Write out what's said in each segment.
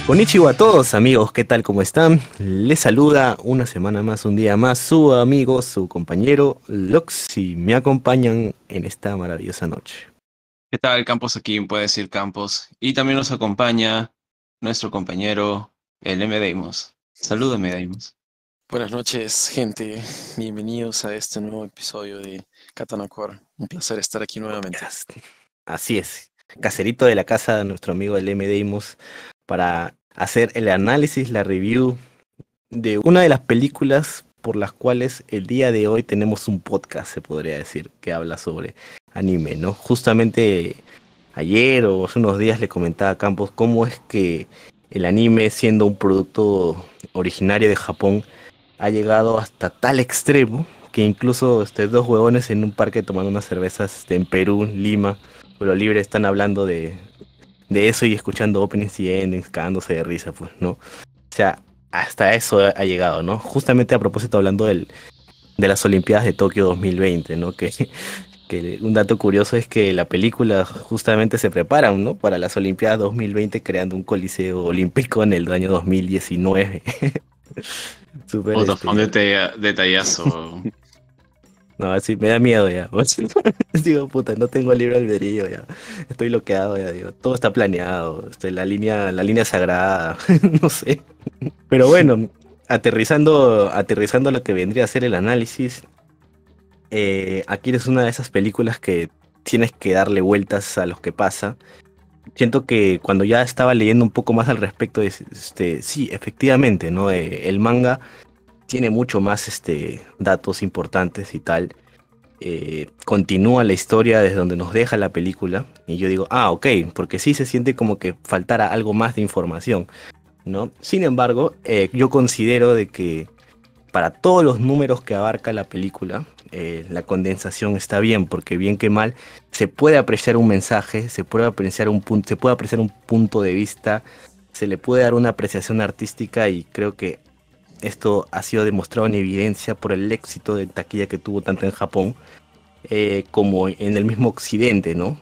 Konnichiwa a todos amigos, ¿qué tal? ¿Cómo están? Les saluda una semana más, un día más, su amigo, su compañero Lox y me acompañan en esta maravillosa noche. ¿Qué tal, Campos? Aquí puede decir Campos. Y también nos acompaña nuestro compañero, el M. Deimos. Salúdame, Deimos. Buenas noches, gente. Bienvenidos a este nuevo episodio de Katana Core. Un placer estar aquí nuevamente. Así es, caserito de la casa de nuestro amigo el M. Deimos para hacer el análisis, la review de una de las películas por las cuales el día de hoy tenemos un podcast, se podría decir, que habla sobre anime, ¿no? Justamente ayer o hace unos días le comentaba a Campos cómo es que el anime, siendo un producto originario de Japón, ha llegado hasta tal extremo que incluso dos huevones en un parque tomando unas cervezas en Perú, Lima, Pueblo Libre, están hablando de eso y escuchando openings y endings, cagándose de risa, pues, ¿no? O sea, hasta eso ha llegado, ¿no? Justamente a propósito hablando de las Olimpiadas de Tokio 2020, ¿no? Que un dato curioso es que la película justamente se preparan, ¿no? Para las Olimpiadas 2020 creando un coliseo olímpico en el año 2019. Súper Puta, fue un detallazo. No, así me da miedo ya. Digo, puta, no tengo libre albedrío ya. Estoy bloqueado ya, digo. Todo está planeado. La línea sagrada. No sé. Pero bueno, aterrizando lo que vendría a ser el análisis, aquí es una de esas películas que tienes que darle vueltas a lo que pasa. Siento que cuando ya estaba leyendo un poco más al respecto, sí, efectivamente, ¿no? El manga tiene mucho más datos importantes y tal. Continúa la historia desde donde nos deja la película. Y yo digo, ah, ok, porque sí se siente como que faltara algo más de información, ¿no? Sin embargo, yo considero de que para todos los números que abarca la película, la condensación está bien, porque bien que mal se puede apreciar un mensaje, se puede apreciar un punto de vista, se le puede dar una apreciación artística y creo que esto ha sido demostrado en evidencia por el éxito de taquilla que tuvo tanto en Japón como en el mismo occidente, ¿no?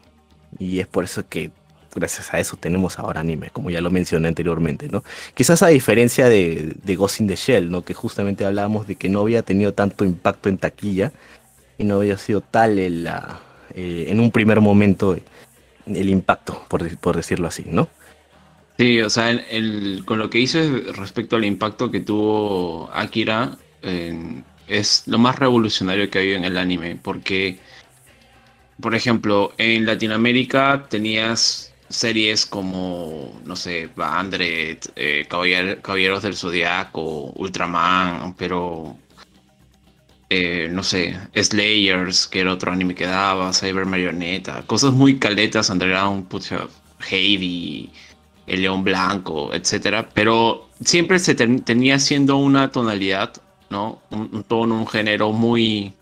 Y es por eso que gracias a eso tenemos ahora anime, como ya lo mencioné anteriormente, ¿no? Quizás a diferencia de Ghost in the Shell, ¿no? Que justamente hablábamos de que no había tenido tanto impacto en taquilla y no había sido tal en un primer momento el impacto, por decirlo así, ¿no? Sí, o sea, con lo que hizo respecto al impacto que tuvo Akira, es lo más revolucionario que ha habido en el anime, porque, por ejemplo, en Latinoamérica tenías series como, no sé, Bandred, Caballeros del Zodiaco, Ultraman, pero no sé, Slayers, que era otro anime que daba, Cyber Marioneta, cosas muy caletas, Underground, pucha, Heidi, El León Blanco, etcétera, pero siempre tenía siendo una tonalidad, ¿no? Un tono, un género muy,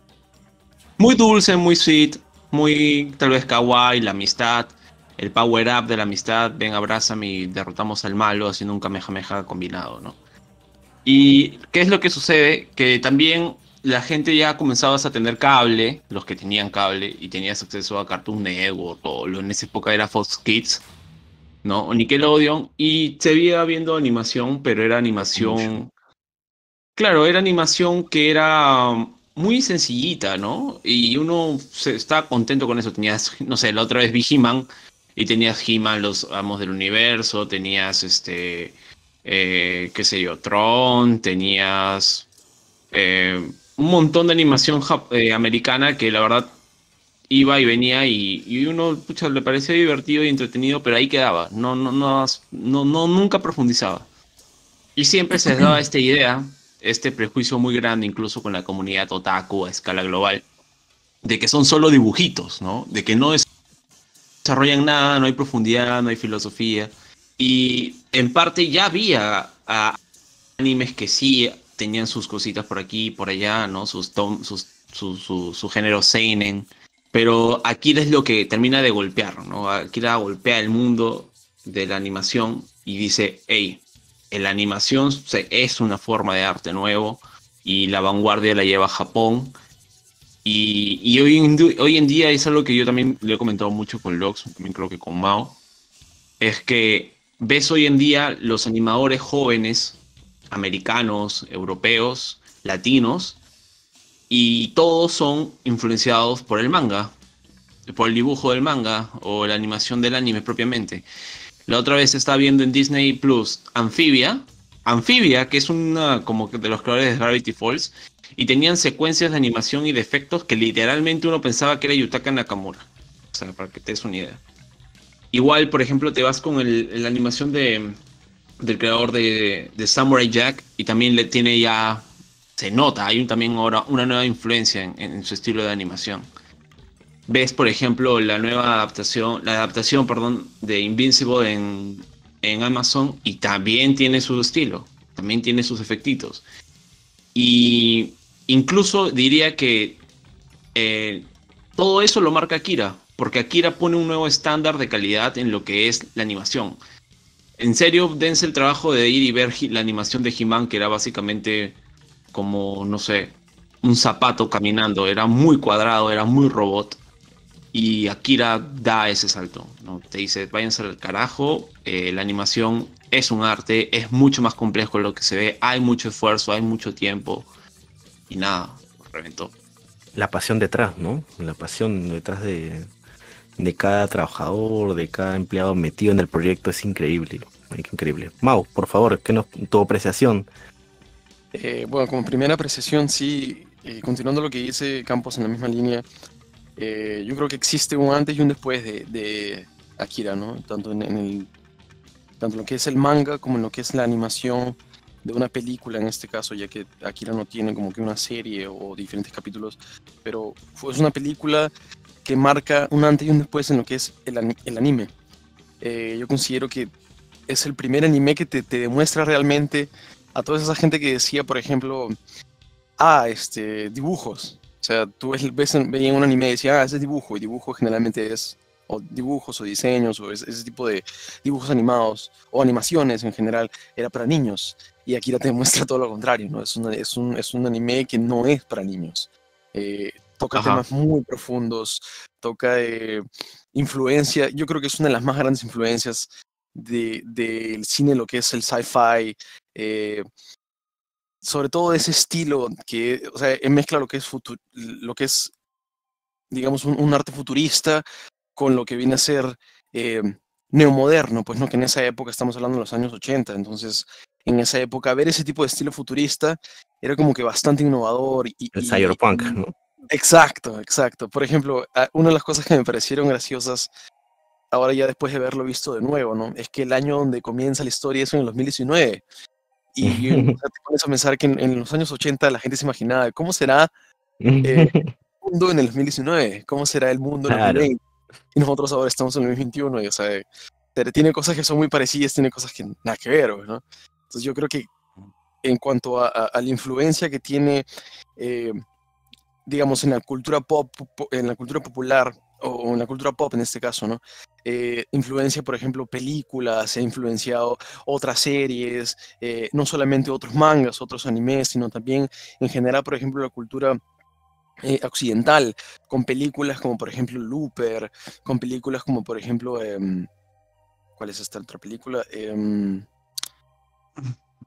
muy dulce, muy sweet, muy tal vez kawaii, la amistad, el power up de la amistad, ven, abrázame y derrotamos al malo haciendo un kamehameha combinado, ¿no? ¿Y qué es lo que sucede? Que también la gente ya comenzaba a tener cable, los que tenían cable, y tenías acceso a Cartoon Network, o en esa época era Fox Kids, ¿no? O Nickelodeon, y se veía viendo animación, pero era Mucho. animación, claro, era animación que era muy sencillita, ¿no? Y uno estaba contento con eso. Tenías, no sé, la otra vez vi He-Man, y tenías He-Man, los Amos del Universo, tenías qué sé yo, Tron, tenías un montón de animación americana que la verdad iba y venía y uno pucha, le parecía divertido y entretenido, pero ahí quedaba, nunca profundizaba. Y siempre se daba esta idea, este prejuicio muy grande, incluso con la comunidad otaku a escala global, de que son solo dibujitos, ¿no? De que no desarrollan nada, no hay profundidad, no hay filosofía. Y en parte ya había animes que sí tenían sus cositas por aquí y por allá, ¿no? Su género seinen. Pero Akira es lo que termina de golpear, ¿no? Akira golpea el mundo de la animación y dice, hey, la animación es una forma de arte nuevo y la vanguardia la lleva a Japón. Y hoy en día es algo que yo también le he comentado mucho con Lox, también creo que con Mao, es que ves hoy en día los animadores jóvenes, americanos, europeos, latinos, y todos son influenciados por el manga, por el dibujo del manga o la animación del anime propiamente. La otra vez estaba viendo en Disney Plus Amphibia, que es una como que de los creadores de Gravity Falls, y tenían secuencias de animación y de efectos que literalmente uno pensaba que era Yutaka Nakamura. O sea, para que te des una idea. Igual, por ejemplo, te vas con la animación del creador de Samurai Jack y también le tiene ya, se nota, hay también ahora una nueva influencia en su estilo de animación. Ves, por ejemplo, la adaptación, perdón, de Invincible en Amazon y también tiene su estilo, también tiene sus efectitos. Y incluso diría que todo eso lo marca Akira, porque Akira pone un nuevo estándar de calidad en lo que es la animación. En serio, dense el trabajo de ir y ver la animación de He-Man, que era básicamente como, no sé, un zapato caminando, era muy cuadrado, era muy robot. Y Akira da ese salto, ¿no? Te dice, váyanse al carajo, la animación es un arte, es mucho más complejo de lo que se ve, hay mucho esfuerzo, hay mucho tiempo, y nada, reventó. La pasión detrás, ¿no? La pasión detrás de cada trabajador, de cada empleado metido en el proyecto es increíble. Increíble. Mau, por favor, tu apreciación. Bueno, como primera apreciación, sí, continuando lo que dice Campos en la misma línea, yo creo que existe un antes y un después de Akira, ¿no? Tanto en lo que es el manga como en lo que es la animación de una película en este caso, ya que Akira no tiene como que una serie o diferentes capítulos, pero es una película que marca un antes y un después en lo que es el anime. Yo considero que es el primer anime que te demuestra realmente a toda esa gente que decía, por ejemplo, dibujos. O sea, tú veías un anime y decías, ese es dibujo, y dibujo generalmente es o dibujos o diseños o ese tipo de dibujos animados o animaciones en general, era para niños. Y Akira te muestra todo lo contrario, ¿no? Es un anime que no es para niños. Toca Ajá. temas muy profundos, toca influencia, yo creo que es una de las más grandes influencias del cine, lo que es el sci-fi, sobre todo ese estilo que, o sea, mezcla lo que es, digamos, un arte futurista con lo que viene a ser neomoderno, pues no, que en esa época estamos hablando de los años 80, entonces en esa época ver ese tipo de estilo futurista era como que bastante innovador El cyberpunk, ¿no? Exacto, exacto. Por ejemplo, una de las cosas que me parecieron graciosas ahora ya después de haberlo visto de nuevo, ¿no? Es que el año donde comienza la historia es en el 2019. Y o sea, te pones a pensar que en los años 80 la gente se imaginaba, ¿cómo será el mundo en el 2019? ¿Cómo será el mundo en el Claro. 2020? Y nosotros ahora estamos en el 2021 y, o sea, tiene cosas que son muy parecidas, tiene cosas que nada que ver, ¿no? Entonces yo creo que en cuanto a la influencia que tiene, eh, digamos, en la cultura pop, en la cultura popular, o en la cultura pop en este caso, ¿no? Influencia, por ejemplo, películas, ha influenciado otras series, no solamente otros mangas, otros animes, sino también en general, por ejemplo, la cultura occidental, con películas como, por ejemplo, Looper, con películas como, por ejemplo, ¿cuál es esta otra película?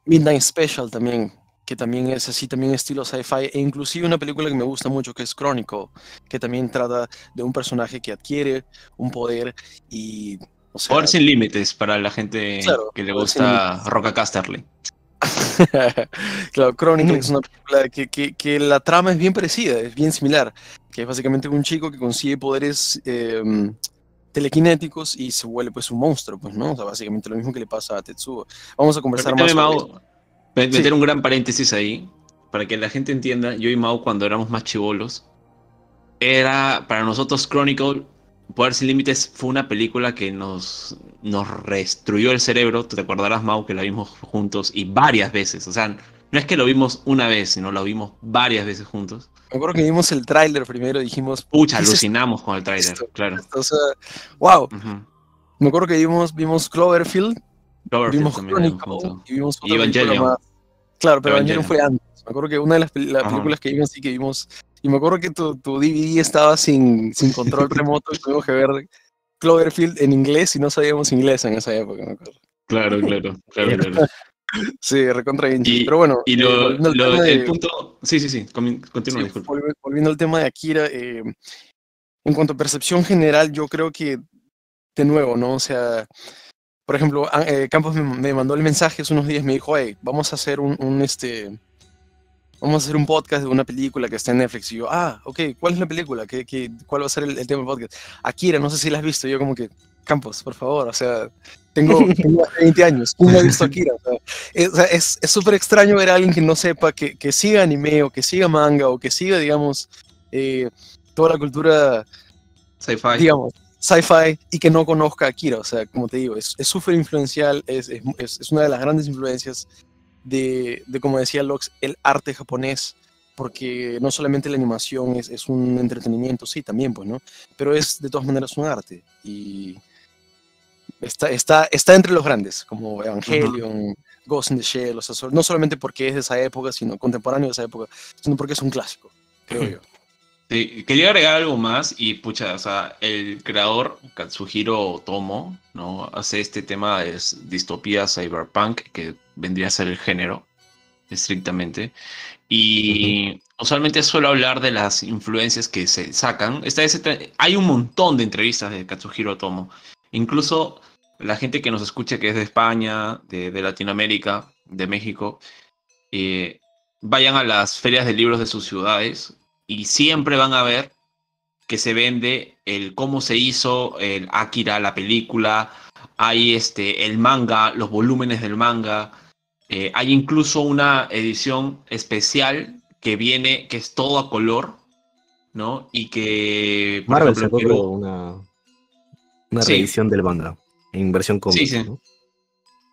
Midnight Special también, que también es así, también estilo sci-fi, e inclusive una película que me gusta mucho que es Chronicle, que también trata de un personaje que adquiere un poder y, o Poder sea, sin límites para la gente claro, que le poder sin gusta límites. Roca Casterly. Claro, Chronicle es una película que la trama es bien parecida, es bien similar, que es básicamente un chico que consigue poderes telequinéticos y se vuelve pues un monstruo, pues, ¿no? O sea, básicamente lo mismo que le pasa a Tetsuo. Vamos a conversar más Permítame, sobre eso. Mau, Sí. meter un gran paréntesis ahí, para que la gente entienda, yo y Mau cuando éramos más chivolos, era para nosotros Chronicle, Poder sin Límites fue una película que nos redestruyó el cerebro, tú te acordarás, Mau, que la vimos juntos y varias veces, o sea, no es que lo vimos una vez, sino lo vimos varias veces juntos. Me acuerdo que vimos el tráiler primero y dijimos, Pucha, ¿qué es esto? alucinamos con el tráiler, Esto? claro. O sea, wow. Ujú. Me acuerdo que vimos Cloverfield, Cloverfield vimos también la vimos Chronicle juntos. y vimos Y otra película más. Evangelion. Claro, pero Evangelion Evangelion. fue antes. Me acuerdo que una de las Ajá. películas que vimos sí que vimos, y me acuerdo que tu DVD estaba sin control remoto y tuvimos que ver Cloverfield en inglés y no sabíamos inglés en esa época, me acuerdo. Claro, claro, claro, claro. Sí, recontra Genji. Y, Pero bueno, y volviendo al tema el de, punto. Sí, sí, sí. Continúa, sí, disculpa. volviendo al tema de Akira, en cuanto a percepción general, yo creo que, de nuevo, ¿no? O sea, por ejemplo, Campos me mandó el mensaje hace unos días, me dijo, hey, vamos a hacer vamos a hacer un podcast de una película que está en Netflix. Y yo, ok, ¿cuál es la película? ¿Cuál va a ser el tema del podcast? Akira, no sé si la has visto. Yo como que, Campos, por favor, o sea, tengo más de 20 años, ¿quién no ha visto Akira? O sea, es súper extraño ver a alguien que no sepa, que siga anime o que siga manga o que siga, digamos, eh, toda la cultura, Sci-fi. digamos, sci-fi y que no conozca a Akira. O sea, como te digo, es súper influencial, es una de las grandes influencias como decía Lox, el arte japonés, porque no solamente la animación es un entretenimiento, sí, también, pues, ¿no? Pero es de todas maneras un arte y está entre los grandes, como Ujú. Evangelion, Ghost in the Shell, o sea, no solamente porque es de esa época, sino contemporáneo de esa época, sino porque es un clásico, creo yo. Sí, quería agregar algo más y pucha, o sea, el creador Katsuhiro Otomo, ¿no? Hace este tema de distopía cyberpunk, que vendría a ser el género, estrictamente. Ujú. Y usualmente suelo hablar de las influencias que se sacan. Hay un montón de entrevistas de Katsuhiro Otomo. Incluso la gente que nos escuche que es de España, de Latinoamérica, de México, eh, vayan a las ferias de libros de sus ciudades y siempre van a ver que se vende el cómo se hizo el Akira, la película, hay el manga, los volúmenes del manga, hay incluso una edición especial que viene, que es todo a color, ¿no? Y que, por Marvel ejemplo, en sacó, creo, Perú, una sí, reedición del manga en versión sí, cómic, sí. ¿no?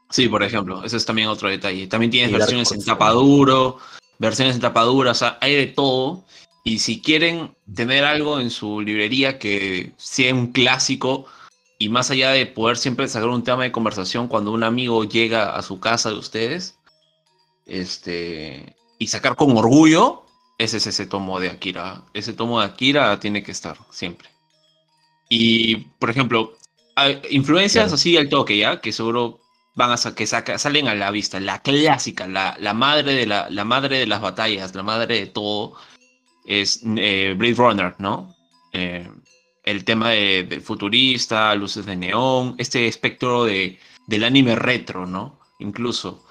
Sí, por ejemplo, eso es también otro detalle. También tienes Y Dark versiones en Horse tapa también. duro, versiones en tapa dura, o sea, hay de todo. Y si quieren tener algo en su librería que sea un clásico y más allá de poder siempre sacar un tema de conversación cuando un amigo llega a su casa de ustedes, y sacar con orgullo, ese es ese tomo de Akira. Ese tomo de Akira tiene que estar siempre. Y, por ejemplo, hay influencias Claro. así al toque, ¿ya? Que seguro van a salen a la vista. La clásica, la madre la madre de las batallas, la madre de todo, es Blade Runner, ¿no? Eh, el tema del futurista, luces de neón, este espectro del anime retro, ¿no? Incluso.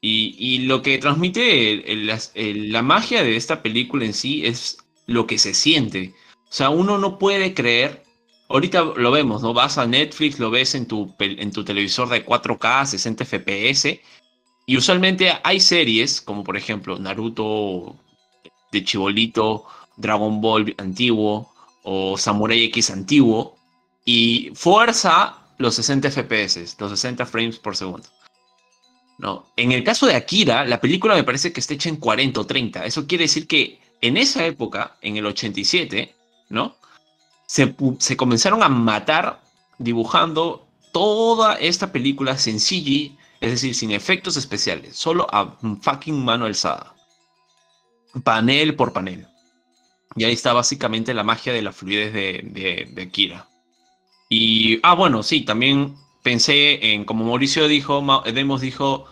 Y lo que transmite la magia de esta película en sí es lo que se siente. O sea, uno no puede creer. Ahorita lo vemos, ¿no? Vas a Netflix, lo ves en tu televisor de 4K, 60 FPS. Y usualmente hay series, como por ejemplo Naruto de Chibolito, Dragon Ball antiguo o Samurai X antiguo. Y fuerza los 60 FPS, los 60 frames por segundo. No, en el caso de Akira, la película me parece que está hecha en 40 o 30. Eso quiere decir que en esa época, en el 87, ¿no? Se comenzaron a matar dibujando toda esta película sin CG, es decir, sin efectos especiales, solo a fucking mano alzada, panel por panel. Y ahí está básicamente la magia de la fluidez de Akira. Y, bueno, sí, también pensé en, como Mauricio dijo, Demos dijo,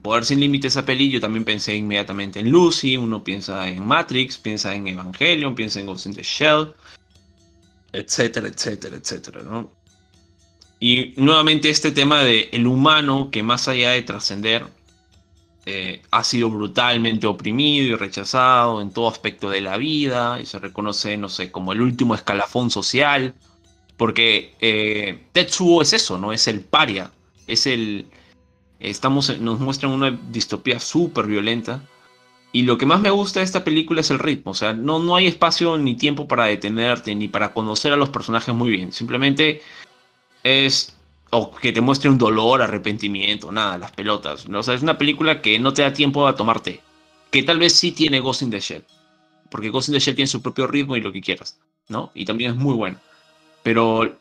Poder sin Límites esa peli, yo también pensé inmediatamente en Lucy, uno piensa en Matrix, piensa en Evangelion, piensa en Ghost in the Shell, etcétera, etcétera, etcétera, ¿no? Y nuevamente este tema de el humano que más allá de trascender, ha sido brutalmente oprimido y rechazado en todo aspecto de la vida y se reconoce, no sé, como el último escalafón social. Porque Tetsuo es eso, ¿no? Es el paria. Es el. Nos muestran una distopía súper violenta. Y lo que más me gusta de esta película es el ritmo. O sea, no hay espacio ni tiempo para detenerte, ni para conocer a los personajes muy bien. Simplemente es. O que te muestre un dolor, arrepentimiento, nada, las pelotas, ¿no? O sea, es una película que no te da tiempo a tomarte. Que tal vez sí tiene Ghost in the Shell. Porque Ghost in the Shell tiene su propio ritmo y lo que quieras, ¿no? Y también es muy bueno. Pero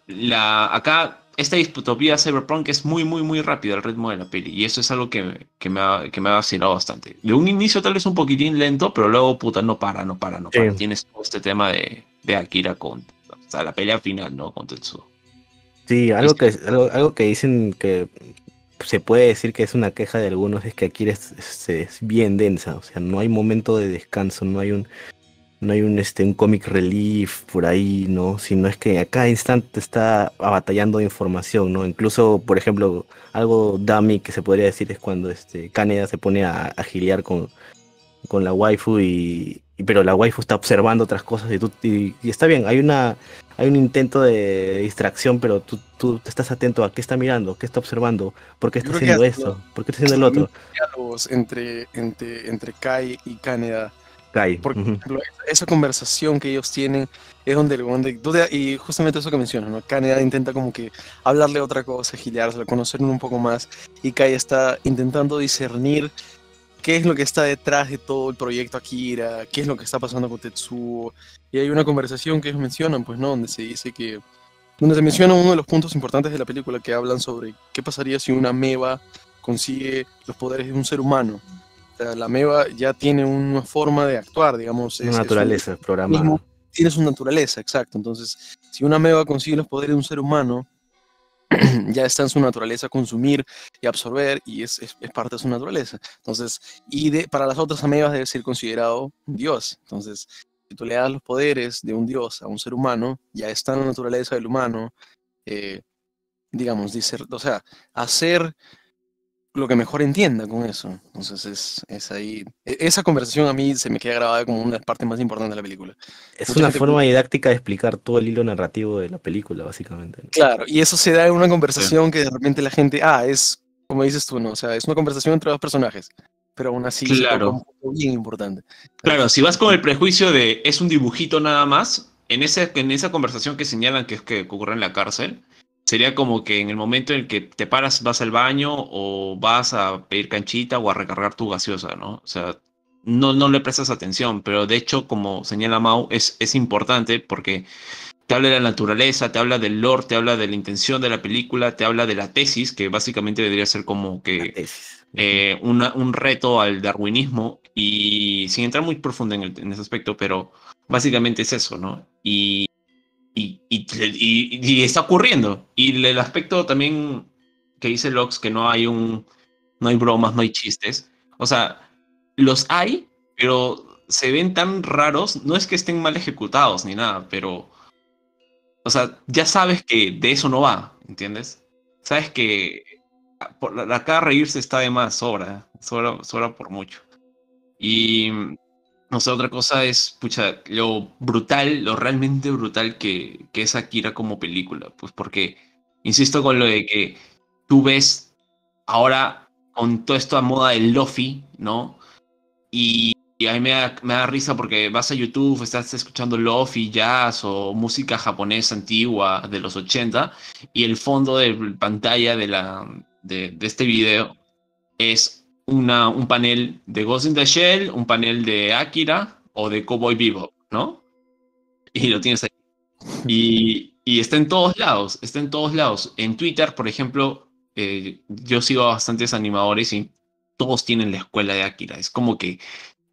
acá, esta distopía cyberpunk es muy, muy, muy rápida el ritmo de la peli. Y eso es algo que me ha vacilado bastante. De un inicio tal vez un poquitín lento, pero luego, puta, no para, no para, no Sí, para. Tienes todo este tema de Akira o sea, la pelea final, ¿no? Con Tetsuo. sí, Y algo que dicen que se puede decir que es una queja de algunos, es que aquí es bien densa, o sea, no hay momento de descanso, no hay un comic relief por ahí, ¿no? Sino es que a cada instante está batallando de información, ¿no? Incluso, por ejemplo, algo dummy que se podría decir es cuando Kaneda se pone a gilear con la waifu pero la waifu está observando otras cosas y está bien, hay un intento de distracción, pero tú estás atento a qué está mirando, qué está observando, por qué Yo está creo que haciendo eso, por qué está haciendo el otro. diálogos entre Kai y Kaneda. Kai. Porque, por Ujú. ejemplo, esa conversación que ellos tienen es donde y justamente eso que mencionas, ¿no? Kaneda intenta como que hablarle otra cosa, gileárselo, conocerlo un poco más, y Kai está intentando discernir qué es lo que está detrás de todo el proyecto Akira, qué es lo que está pasando con Tetsuo, y hay una conversación que ellos mencionan, pues, ¿no? Donde se menciona uno de los puntos importantes de la película que hablan sobre qué pasaría si una ameba consigue los poderes de un ser humano. O sea, la ameba ya tiene una forma de actuar, digamos, Una es un naturaleza programada. mismo, tiene su naturaleza, exacto. Entonces, si una ameba consigue los poderes de un ser humano, ya está en su naturaleza consumir y absorber, y es parte de su naturaleza. Entonces, para las otras amebas debe ser considerado un dios. Entonces, si tú le das los poderes de un dios a un ser humano, ya está en la naturaleza del humano, eh, digamos, o sea, hacer lo que mejor entienda con eso. Entonces es ahí. Esa conversación a mí se me queda grabada como una de las partes más importantes de la película. Es Mucha una gente, forma didáctica de explicar todo el hilo narrativo de la película, básicamente, ¿no? claro, y eso se da en una Sí. conversación que de repente la gente, es como dices tú, ¿no? O sea, es una conversación entre dos personajes, pero aún así se toca un Claro, punto bien importante. claro, Entonces, si vas con el prejuicio de es un dibujito nada más, en esa conversación que señalan que es que ocurre en la cárcel, sería como que en el momento en el que te paras, vas al baño o vas a pedir canchita o a recargar tu gaseosa, ¿no? O sea, no le prestas atención, pero de hecho, como señala Mau, es importante porque te habla de la naturaleza, te habla del lore, te habla de la intención de la película, te habla de la tesis, que básicamente debería ser como La que tesis. Ujú. un reto al darwinismo, y sin entrar muy profundo en ese aspecto, pero básicamente es eso, ¿no? Y está ocurriendo. Y el aspecto también que dice Lox, que no hay bromas, no hay chistes. O sea, los hay, pero se ven tan raros, no es que estén mal ejecutados ni nada, pero o sea, ya sabes que de eso no va, ¿entiendes? Sabes que acá reírse está de más, sobra por mucho. Y, no sé, otra cosa es, pucha, lo brutal, lo realmente brutal que es Akira como película. Pues porque, insisto con lo de que tú ves ahora con toda esta moda del lofi, ¿no? Y a mí me da risa porque vas a YouTube, estás escuchando lofi, jazz o música japonesa antigua de los 80 y el fondo de pantalla de este video es un panel de Ghost in the Shell, un panel de Akira o de Cowboy Bebop, ¿no? Y lo tienes ahí. Y está en todos lados, está en todos lados. En Twitter, por ejemplo, yo sigo a bastantes animadores y todos tienen la escuela de Akira. Es como que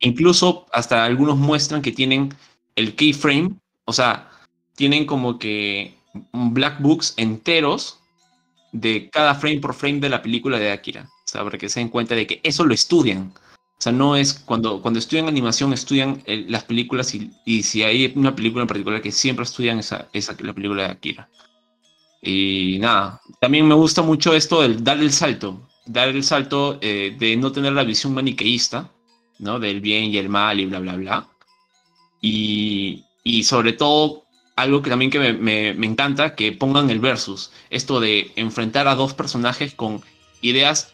incluso hasta algunos muestran que tienen el keyframe, o sea, tienen como que black books enteros de cada frame por frame de la película de Akira. O sea, para que se den cuenta de que eso lo estudian. O sea, no es cuando estudian animación, estudian las películas y si hay una película en particular que siempre estudian la película de Akira. Y nada, también me gusta mucho esto del dar el salto de no tener la visión maniqueísta, ¿no? Del bien y el mal y bla, bla, bla. Y sobre todo, algo que también que me encanta, que pongan el versus, esto de enfrentar a dos personajes con ideas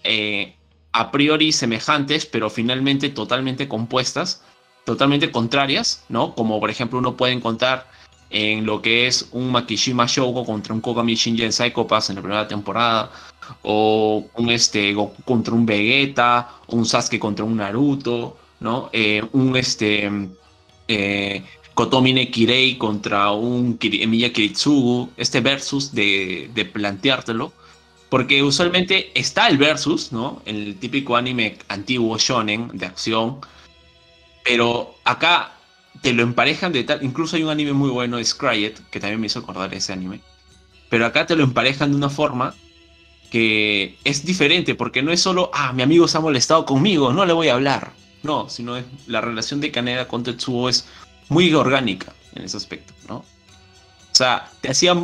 eh, a priori semejantes, pero finalmente totalmente compuestas, totalmente contrarias, ¿no? Como por ejemplo uno puede encontrar en lo que es un Makishima Shougo contra un Kogami Shinji en Psycho Pass en la primera temporada, o un Goku contra un Vegeta, o un Sasuke contra un Naruto, ¿no? Kotomine Kirei contra un Emiya Kiritsugu, este versus de planteártelo, porque usualmente está el versus, ¿no? El típico anime antiguo shonen de acción, pero acá te lo emparejan de tal, incluso hay un anime muy bueno, es Cryet, que también me hizo acordar ese anime, pero acá te lo emparejan de una forma que es diferente, porque no es solo, mi amigo se ha molestado conmigo, no le voy a hablar. No, sino es, la relación de Kaneda con Tetsuo es muy orgánica en ese aspecto, ¿no? O sea,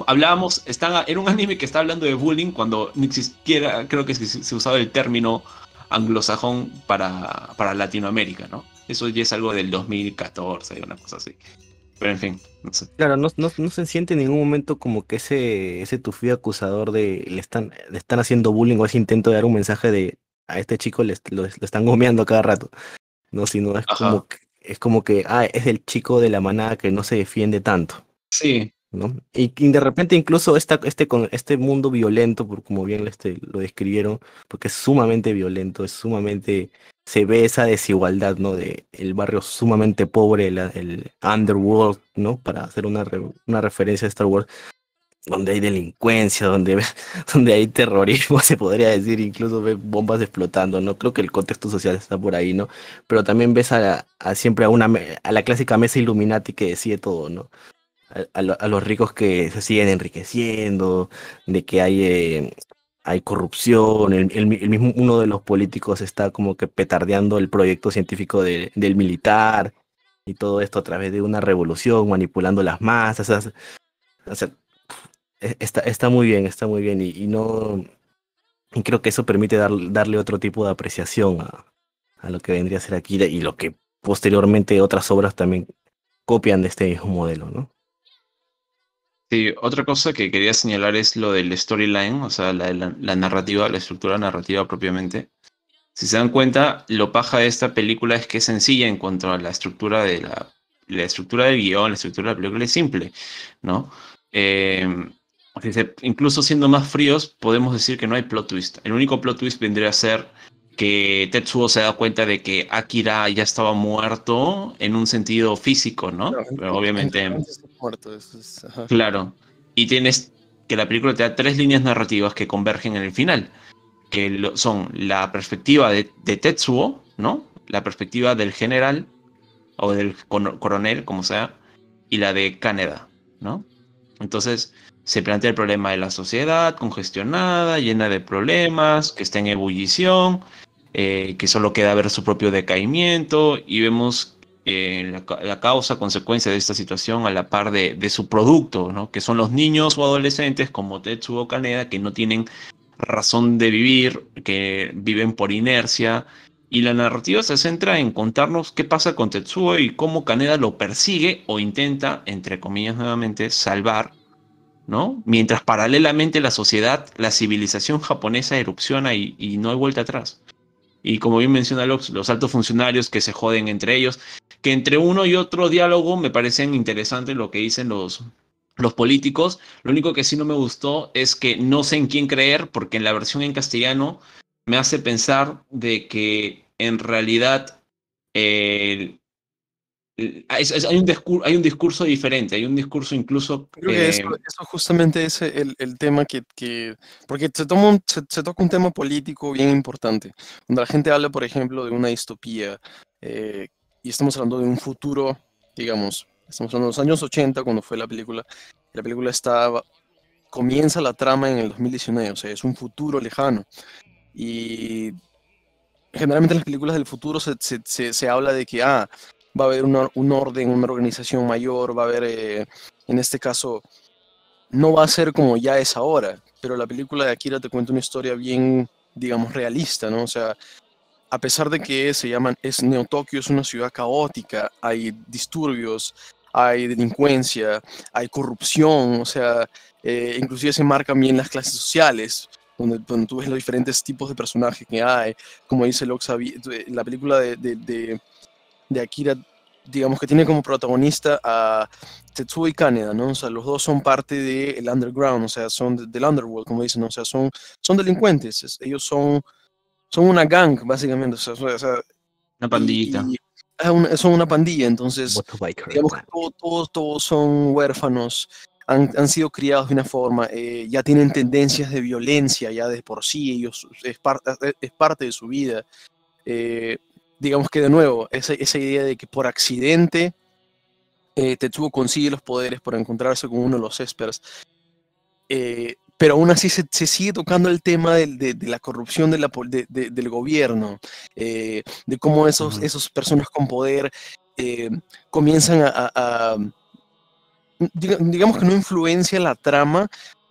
hablábamos, era un anime que está hablando de bullying cuando ni siquiera creo que se usaba el término anglosajón para Latinoamérica, ¿no? Eso ya es algo del 2014, una cosa así. Pero en fin, no sé. Claro, no se siente en ningún momento como que ese tufido acusador de le están haciendo bullying o ese intento de dar un mensaje de a este chico lo están gomeando cada rato. No, sino Ajá. es como que es el chico de la manada que no se defiende tanto, Sí, ¿no? Y de repente incluso con este mundo violento, por como bien lo describieron, porque es sumamente violento, se ve esa desigualdad, ¿no? De el barrio sumamente pobre, el underworld, ¿no? Para hacer una referencia a Star Wars, donde hay delincuencia, donde hay terrorismo, se podría decir, incluso ves bombas explotando, ¿no? Creo que el contexto social está por ahí, ¿no? Pero también ves siempre a la clásica mesa Illuminati que decide todo, ¿no? A los ricos que se siguen enriqueciendo, de que hay corrupción, el mismo uno de los políticos está como que petardeando el proyecto científico del militar y todo esto a través de una revolución, manipulando las masas, o sea, está muy bien y no y creo que eso permite darle otro tipo de apreciación a lo que vendría a ser Akira y lo que posteriormente otras obras también copian de este mismo modelo, ¿no? sí, otra cosa que quería señalar es lo del storyline, o sea, la narrativa, la estructura narrativa propiamente. Si se dan cuenta, lo paja de esta película es que es sencilla en cuanto a la estructura la estructura del guión, la estructura de la película es simple, ¿no? Eh, Incluso siendo más fríos, podemos decir que no hay plot twist. El único plot twist vendría a ser que Tetsuo se da cuenta de que Akira ya estaba muerto en un sentido físico, ¿no? No, Pero obviamente, está muerto, eso es, ajá. claro. Y tienes que la película te da tres líneas narrativas que convergen en el final que son la perspectiva de Tetsuo, ¿no? La perspectiva del general o del coronel, como sea, y la de Kaneda, ¿no? Entonces se plantea el problema de la sociedad congestionada, llena de problemas, que está en ebullición, que solo queda ver su propio decaimiento y vemos la causa, consecuencia de esta situación a la par de su producto, ¿no? Que son los niños o adolescentes como Tetsuo Kaneda que no tienen razón de vivir, que viven por inercia. Y la narrativa se centra en contarnos qué pasa con Tetsuo y cómo Kaneda lo persigue o intenta, entre comillas nuevamente, salvar, ¿no? Mientras paralelamente la sociedad, la civilización japonesa erupciona y no hay vuelta atrás. Y como bien menciona los altos funcionarios que se joden entre ellos, que entre uno y otro diálogo me parecen interesantes lo que dicen los políticos. Lo único que sí no me gustó es que no sé en quién creer, porque en la versión en castellano me hace pensar de que en realidad eh, hay un discurso diferente, hay un discurso incluso... Creo que eso justamente es el tema porque se toca un tema político bien importante, donde la gente habla, por ejemplo, de una distopía, eh, y estamos hablando de un futuro, digamos, estamos hablando de los años 80, cuando fue la película comienza la trama en el 2019, o sea, es un futuro lejano, y generalmente en las películas del futuro se habla de que va a haber un orden, una organización mayor, va a haber, en este caso, no va a ser como ya es ahora, pero la película de Akira te cuenta una historia bien, digamos, realista, ¿no? O sea, a pesar de que es Neo Tokio, es una ciudad caótica, hay disturbios, hay delincuencia, hay corrupción, o sea, inclusive se marcan bien las clases sociales, donde tú ves los diferentes tipos de personajes que hay, como dice la película de Akira, digamos que tiene como protagonista a Tetsuo y Kaneda, ¿no? O sea, los dos son parte del underground, o sea, son del underworld, como dicen, ¿no? O sea, son delincuentes, ellos son una gang, básicamente, Una pandillita. y son una pandilla, entonces, Motobiker. digamos que todos son huérfanos, han sido criados de una forma, ya tienen tendencias de violencia ya de por sí, ellos es parte de su vida. Eh, digamos que de nuevo, esa idea de que por accidente Tetsuo consigue los poderes por encontrarse con uno de los Espers, pero aún así se sigue tocando el tema de la corrupción del gobierno, de cómo esas personas con poder comienzan digamos que no influencia la trama,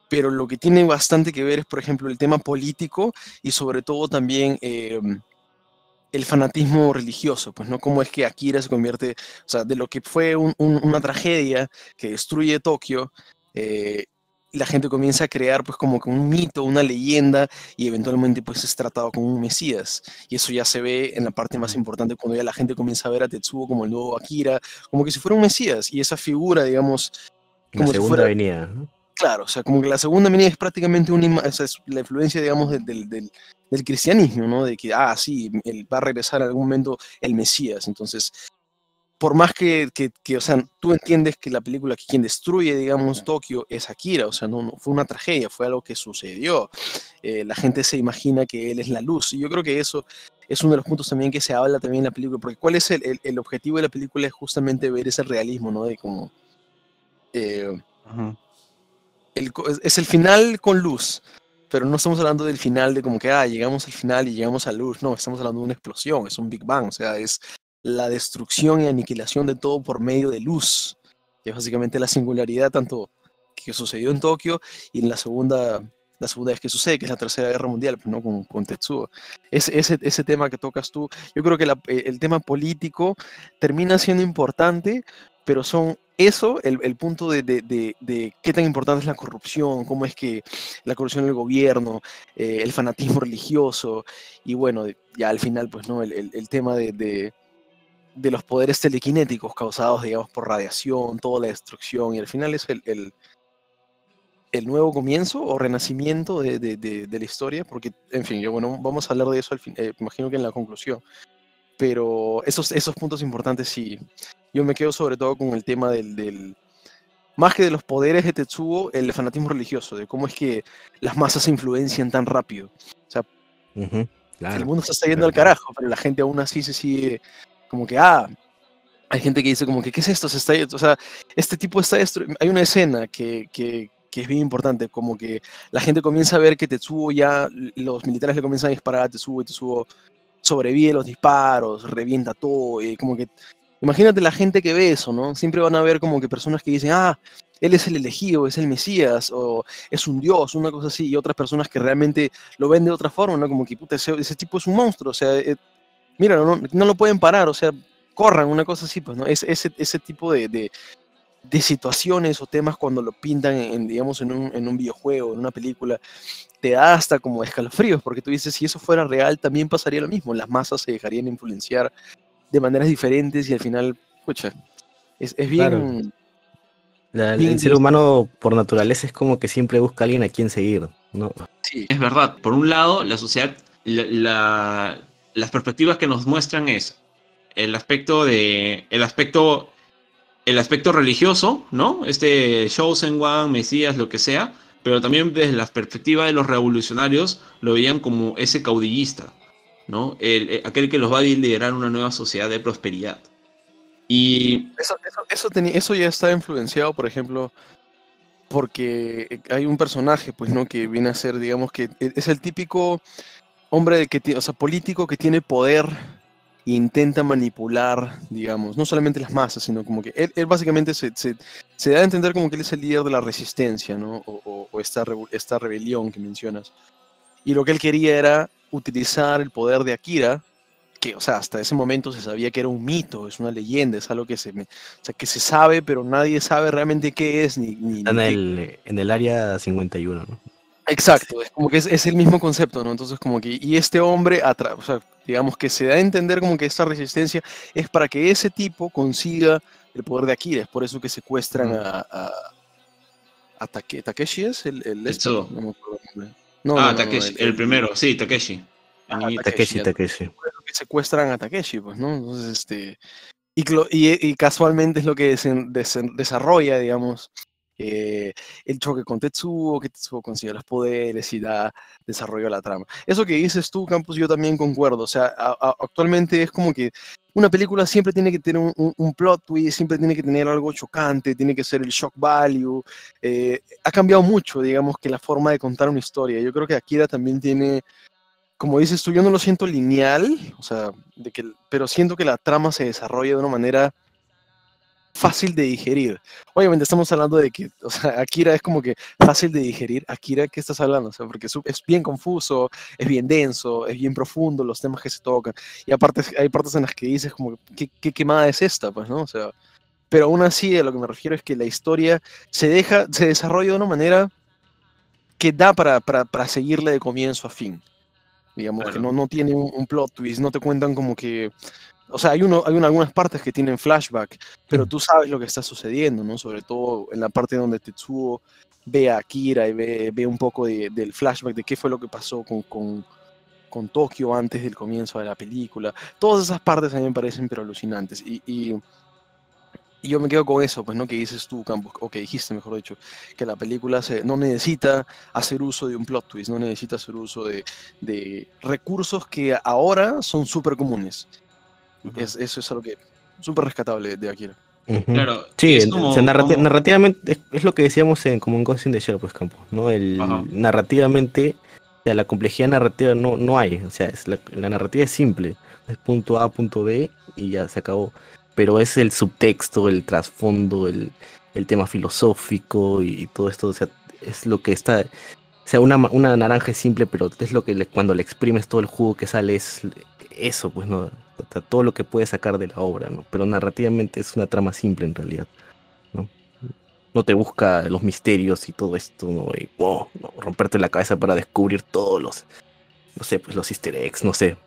pero lo que tiene bastante que ver es, por ejemplo, el tema político y sobre todo también el fanatismo religioso, pues, ¿no? Cómo es que Akira se convierte, o sea, de lo que fue una tragedia que destruye Tokio, la gente comienza a crear, pues, como que un mito, una leyenda, y eventualmente, pues, es tratado como un mesías. Y eso ya se ve en la parte más importante, cuando ya la gente comienza a ver a Tetsuo como el nuevo Akira, como que si fuera un mesías, y esa figura, digamos, La como si segunda fuera... venida, ¿no? Claro, o sea, como que la segunda venida es prácticamente o sea, es la influencia, digamos, del cristianismo, ¿no? De que, sí, él va a regresar en algún momento el Mesías. Entonces, por más o sea, tú entiendes que la película que quien destruye, digamos, Tokio es Akira, o sea, no fue una tragedia, fue algo que sucedió. La gente se imagina que él es la luz, y yo creo que eso es uno de los puntos también que se habla también en la película, porque ¿cuál es el objetivo de la película? Es justamente ver ese realismo, ¿no? De como... eh, es el final con luz, pero no estamos hablando del final de como que, llegamos al final y llegamos a luz, no, estamos hablando de una explosión, es un Big Bang, o sea, es la destrucción y aniquilación de todo por medio de luz, que es básicamente la singularidad tanto que sucedió en Tokio y en la segunda vez que sucede, que es la Tercera Guerra Mundial, pues, ¿no? Con Tetsuo. Ese tema que tocas tú, yo creo que el tema político termina siendo importante, pero son eso, el punto de qué tan importante es la corrupción, cómo es que la corrupción del gobierno, el fanatismo religioso, y bueno, ya al final, pues, ¿no? El tema de los poderes telequinéticos causados, digamos, por radiación, toda la destrucción, y al final es el nuevo comienzo o renacimiento de la historia, porque, en fin, bueno, vamos a hablar de eso al fin, imagino que en la conclusión, pero esos puntos importantes sí, yo me quedo sobre todo con el tema más que de los poderes de Tetsuo, el fanatismo religioso, de cómo es que las masas se influencian tan rápido. O sea, el Claro, mundo se está yendo al verdad. carajo, pero la gente aún así se sigue como que, hay gente que dice como que, ¿qué es esto? O sea, este tipo está destruyendo. Hay una escena que es bien importante, como que la gente comienza a ver que Tetsuo ya, los militares le comienzan a disparar a Tetsuo y Tetsuo sobrevive los disparos, revienta todo, y como que, imagínate la gente que ve eso, ¿no? Siempre van a ver como que personas que dicen, él es el elegido, es el Mesías, o es un dios, una cosa así, y otras personas que realmente lo ven de otra forma, ¿no? Como que, puta, ese tipo es un monstruo, o sea, mira, no lo pueden parar, o sea, corran, una cosa así, pues, ¿no? Ese tipo de situaciones o temas cuando lo pintan, digamos, en un videojuego, en una película, te da hasta como escalofríos, porque tú dices, si eso fuera real, también pasaría lo mismo, las masas se dejarían influenciar de maneras diferentes y al final, pucha, es Claro, bien el ser interesante. humano por naturaleza es como que siempre busca a alguien a quien seguir, ¿no? Sí, Es verdad, por un lado, la sociedad, las perspectivas que nos muestran es el aspecto el aspecto religioso, ¿no? Este Chosen One, Mesías, lo que sea, pero también desde la perspectiva de los revolucionarios lo veían como ese caudillista, ¿no? Aquel que los va a liderar una nueva sociedad de prosperidad. Y eso ya está influenciado, por ejemplo, porque hay un personaje, pues, ¿no? Que viene a ser, digamos, que es el típico hombre o sea, político que tiene poder e intenta manipular, digamos, no solamente las masas, sino como que él básicamente se da a entender como que él es el líder de la resistencia, ¿no? O esta rebelión que mencionas. Y lo que él quería era utilizar el poder de Akira, que, o sea, hasta ese momento se sabía que era un mito, es una leyenda, es algo o sea, que se sabe, pero nadie sabe realmente qué es Está ni qué. en el área 51, ¿no? Exacto, es como que es el mismo concepto, ¿no? Entonces, como que, y este hombre, o sea, digamos que se da a entender como que esta resistencia es para que ese tipo consiga el poder de Akira, es por eso que secuestran Takeshi, ¿es Tetsuo. No me acuerdo el nombre. No, Takeshi, el primero, sí, Takeshi. El niñito. Takeshi, Takeshi, ya, Takeshi. por eso que secuestran a Takeshi, pues, ¿no? Entonces, y casualmente es lo que desarrolla, digamos, el choque con Tetsuo, que Tetsuo consigue los poderes y da desarrollo a la trama. Eso que dices tú, Campos, yo también concuerdo. O sea, actualmente es como que una película siempre tiene que tener un plot twist, siempre tiene que tener algo chocante, tiene que ser el shock value. Ha cambiado mucho, digamos, que la forma de contar una historia. Yo creo que Akira también tiene, como dices tú, yo no lo siento lineal, o sea, pero siento que la trama se desarrolla de una manera fácil de digerir. Obviamente estamos hablando de que, o sea, Akira es como que fácil de digerir. Akira, ¿qué estás hablando? O sea, porque es bien confuso, es bien denso, es bien profundo los temas que se tocan. Y aparte hay partes en las que dices como, ¿qué quemada es esta? Pues, ¿no? O sea, pero aún así a lo que me refiero es que la historia se desarrolla de una manera que da para seguirle de comienzo a fin. Digamos, que Claro. no tiene un plot twist, no te cuentan como que o sea, algunas partes que tienen flashback, pero tú sabes lo que está sucediendo, ¿no? Sobre todo en la parte donde Tetsuo ve a Akira y ve un poco del flashback de qué fue lo que pasó con Tokio antes del comienzo de la película. Todas esas partes a mí me parecen pero alucinantes. Y yo me quedo con eso, pues, ¿no? Que dices tú, Campos, o que dijiste, mejor dicho, que la película no necesita hacer uso de un plot twist, no necesita hacer uso de recursos que ahora son súper comunes. Eso es algo que súper rescatable de Akira. Ujú. Claro, Sí, es o sea, como... narrativamente es lo que decíamos como en Ghost in the Shell, pues, Campos, ¿no? Ajá. Narrativamente, o sea, la complejidad narrativa no hay, o sea, la narrativa es simple, es punto A, punto B y ya se acabó, pero es el subtexto, el trasfondo, el tema filosófico y todo esto, o sea, es lo que está, o sea, una naranja es simple, pero es lo que cuando le exprimes todo el jugo que sale es eso, pues, ¿no? O sea, todo lo que puedes sacar de la obra, ¿no? Pero narrativamente es una trama simple en realidad, ¿no? No te busca los misterios y todo esto, ¿no? Y, wow, ¿no? Romperte la cabeza para descubrir todos no sé, pues los easter eggs, no sé.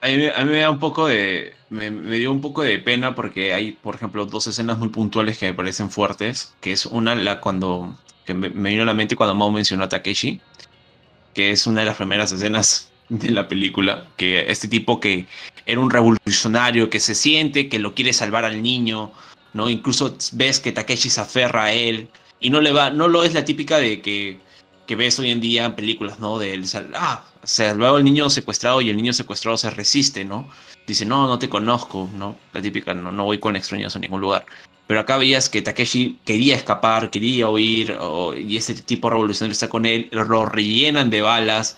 A mí me da un poco de... Me dio un poco de pena porque hay, por ejemplo, dos escenas muy puntuales que me parecen fuertes, que es una, que me vino a la mente cuando Mao mencionó a Takeshi, que es una de las primeras escenas de la película, que este tipo que era un revolucionario, que se siente, que lo quiere salvar al niño, ¿no? Incluso ves que Takeshi se aferra a él y no le va, no lo es la típica de que ves hoy en día en películas, ¿no? De él, salvado al niño secuestrado y el niño secuestrado se resiste, ¿no? Dice, no, no te conozco, ¿no? La típica, no, no voy con extraños a ningún lugar. Pero acá veías que Takeshi quería escapar, quería huir, y ese tipo revolucionario está con él, lo rellenan de balas,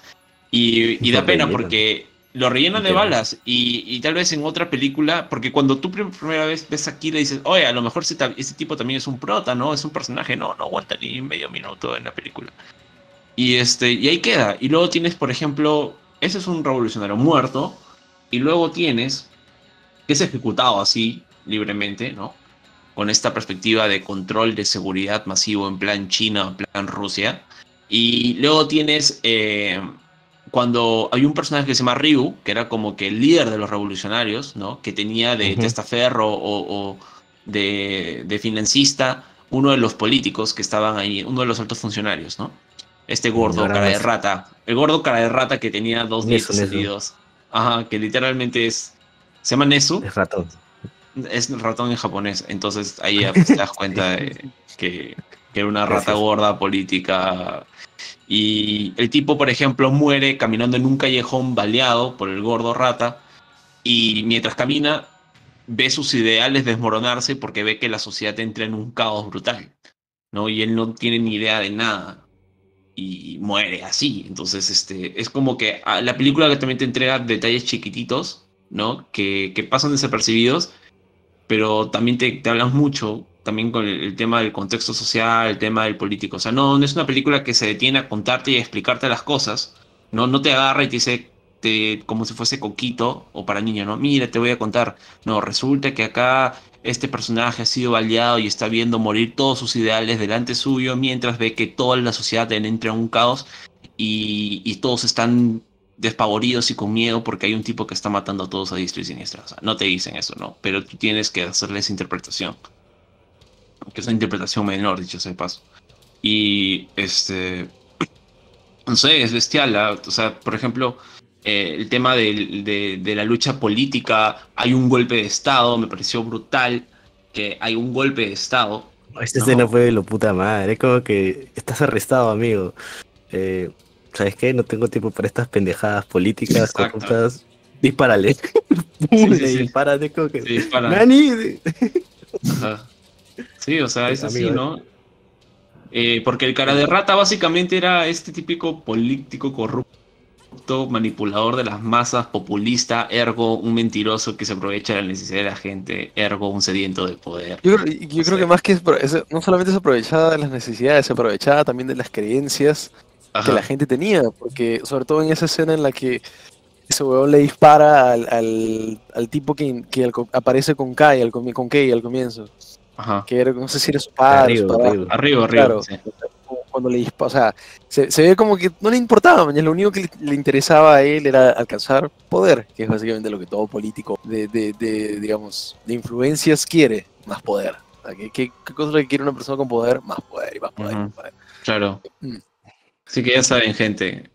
y Lo da pena rellenan, porque lo rellenan de literal. balas, y tal vez en otra película, porque cuando tú primera vez ves aquí le dices, oye, a lo mejor ese tipo también es un prota, ¿no? Es un personaje, no, no aguanta ni medio minuto en la película. Y ahí queda. Y luego tienes, por ejemplo, ese es un revolucionario muerto, y luego tienes que es ejecutado así, libremente, ¿no? Con esta perspectiva de control de seguridad masivo en plan China, en plan Rusia. Y luego tienes cuando hay un personaje que se llama Ryu, que era como que el líder de los revolucionarios, ¿no? Que tenía de Ujú. testaferro o de financista uno de los políticos que estaban ahí, uno de los altos funcionarios, ¿no? Este Y gordo, ahora cara de más, rata. El gordo cara de rata que tenía dos Nezu, dientes Nezu, salidos. Ajá, que literalmente es... Se llama Nezu, es ratón. es ratón en japonés, entonces ahí ya, pues, te das Sí, cuenta que era una rata gracioso. gorda política. Y el tipo, por ejemplo, muere caminando en un callejón baleado por el gordo rata. Y mientras camina, ve sus ideales desmoronarse porque ve que la sociedad entra en un caos brutal, ¿no? Y él no tiene ni idea de nada. Y muere así. Entonces, es como que la película que también te entrega detalles chiquititos, ¿no? Que pasan desapercibidos pero también te hablan mucho, también con el tema del contexto social, el tema del político. O sea, no, no es una película que se detiene a contarte y a explicarte las cosas, no, no te agarra y te dice como si fuese coquito o para niño, ¿no? Mira, te voy a contar. No, resulta que acá este personaje ha sido baleado y está viendo morir todos sus ideales delante suyo mientras ve que toda la sociedad entra en un caos y todos están despavoridos y con miedo porque hay un tipo que está matando a todos a diestra y siniestra. O sea, no te dicen eso, ¿no? Pero tú tienes que hacerle esa interpretación, que es una interpretación menor, dicho sea de paso. Y no sé, es bestial. O sea, por ejemplo, el tema de la lucha política, hay un golpe de Estado, me pareció brutal que hay un golpe de Estado, Esta escena ¿no? fue de lo puta madre, es como que estás arrestado, amigo. Eh, ¿Sabes qué? No tengo tiempo para estas pendejadas políticas Exacto. corruptas. Dispárale. Sí, Le sí, sí. dispara, es como que. Se disparan. ¡Nani! Ajá. Sí, o sea, es así, Amigo, ¿no? Porque el cara el- de rata básicamente era este típico político corrupto, manipulador de las masas, populista, ergo un mentiroso que se aprovecha de la necesidad de la gente, ergo un sediento de poder. Yo No creo que sé. más que no solamente se aprovechaba de las necesidades, se aprovechaba también de las creencias que la Ajá, gente tenía, porque sobre todo en esa escena en la que ese huevón le dispara al tipo aparece con Kai, con Kei al comienzo, ajá. que no sé si era su padre o su Arriba, padrastro, arriba. Arriba, arriba, claro, sí. cuando le dispara, o sea, se ve como que no le importaba, mañas, lo único que le interesaba a él era alcanzar poder, que es básicamente lo que todo político digamos, de influencias quiere, más poder. O sea, ¿qué cosa es lo que quiere una persona con poder? Más poder y más poder y más Ujú, poder. claro. Mm. Así que ya saben, gente,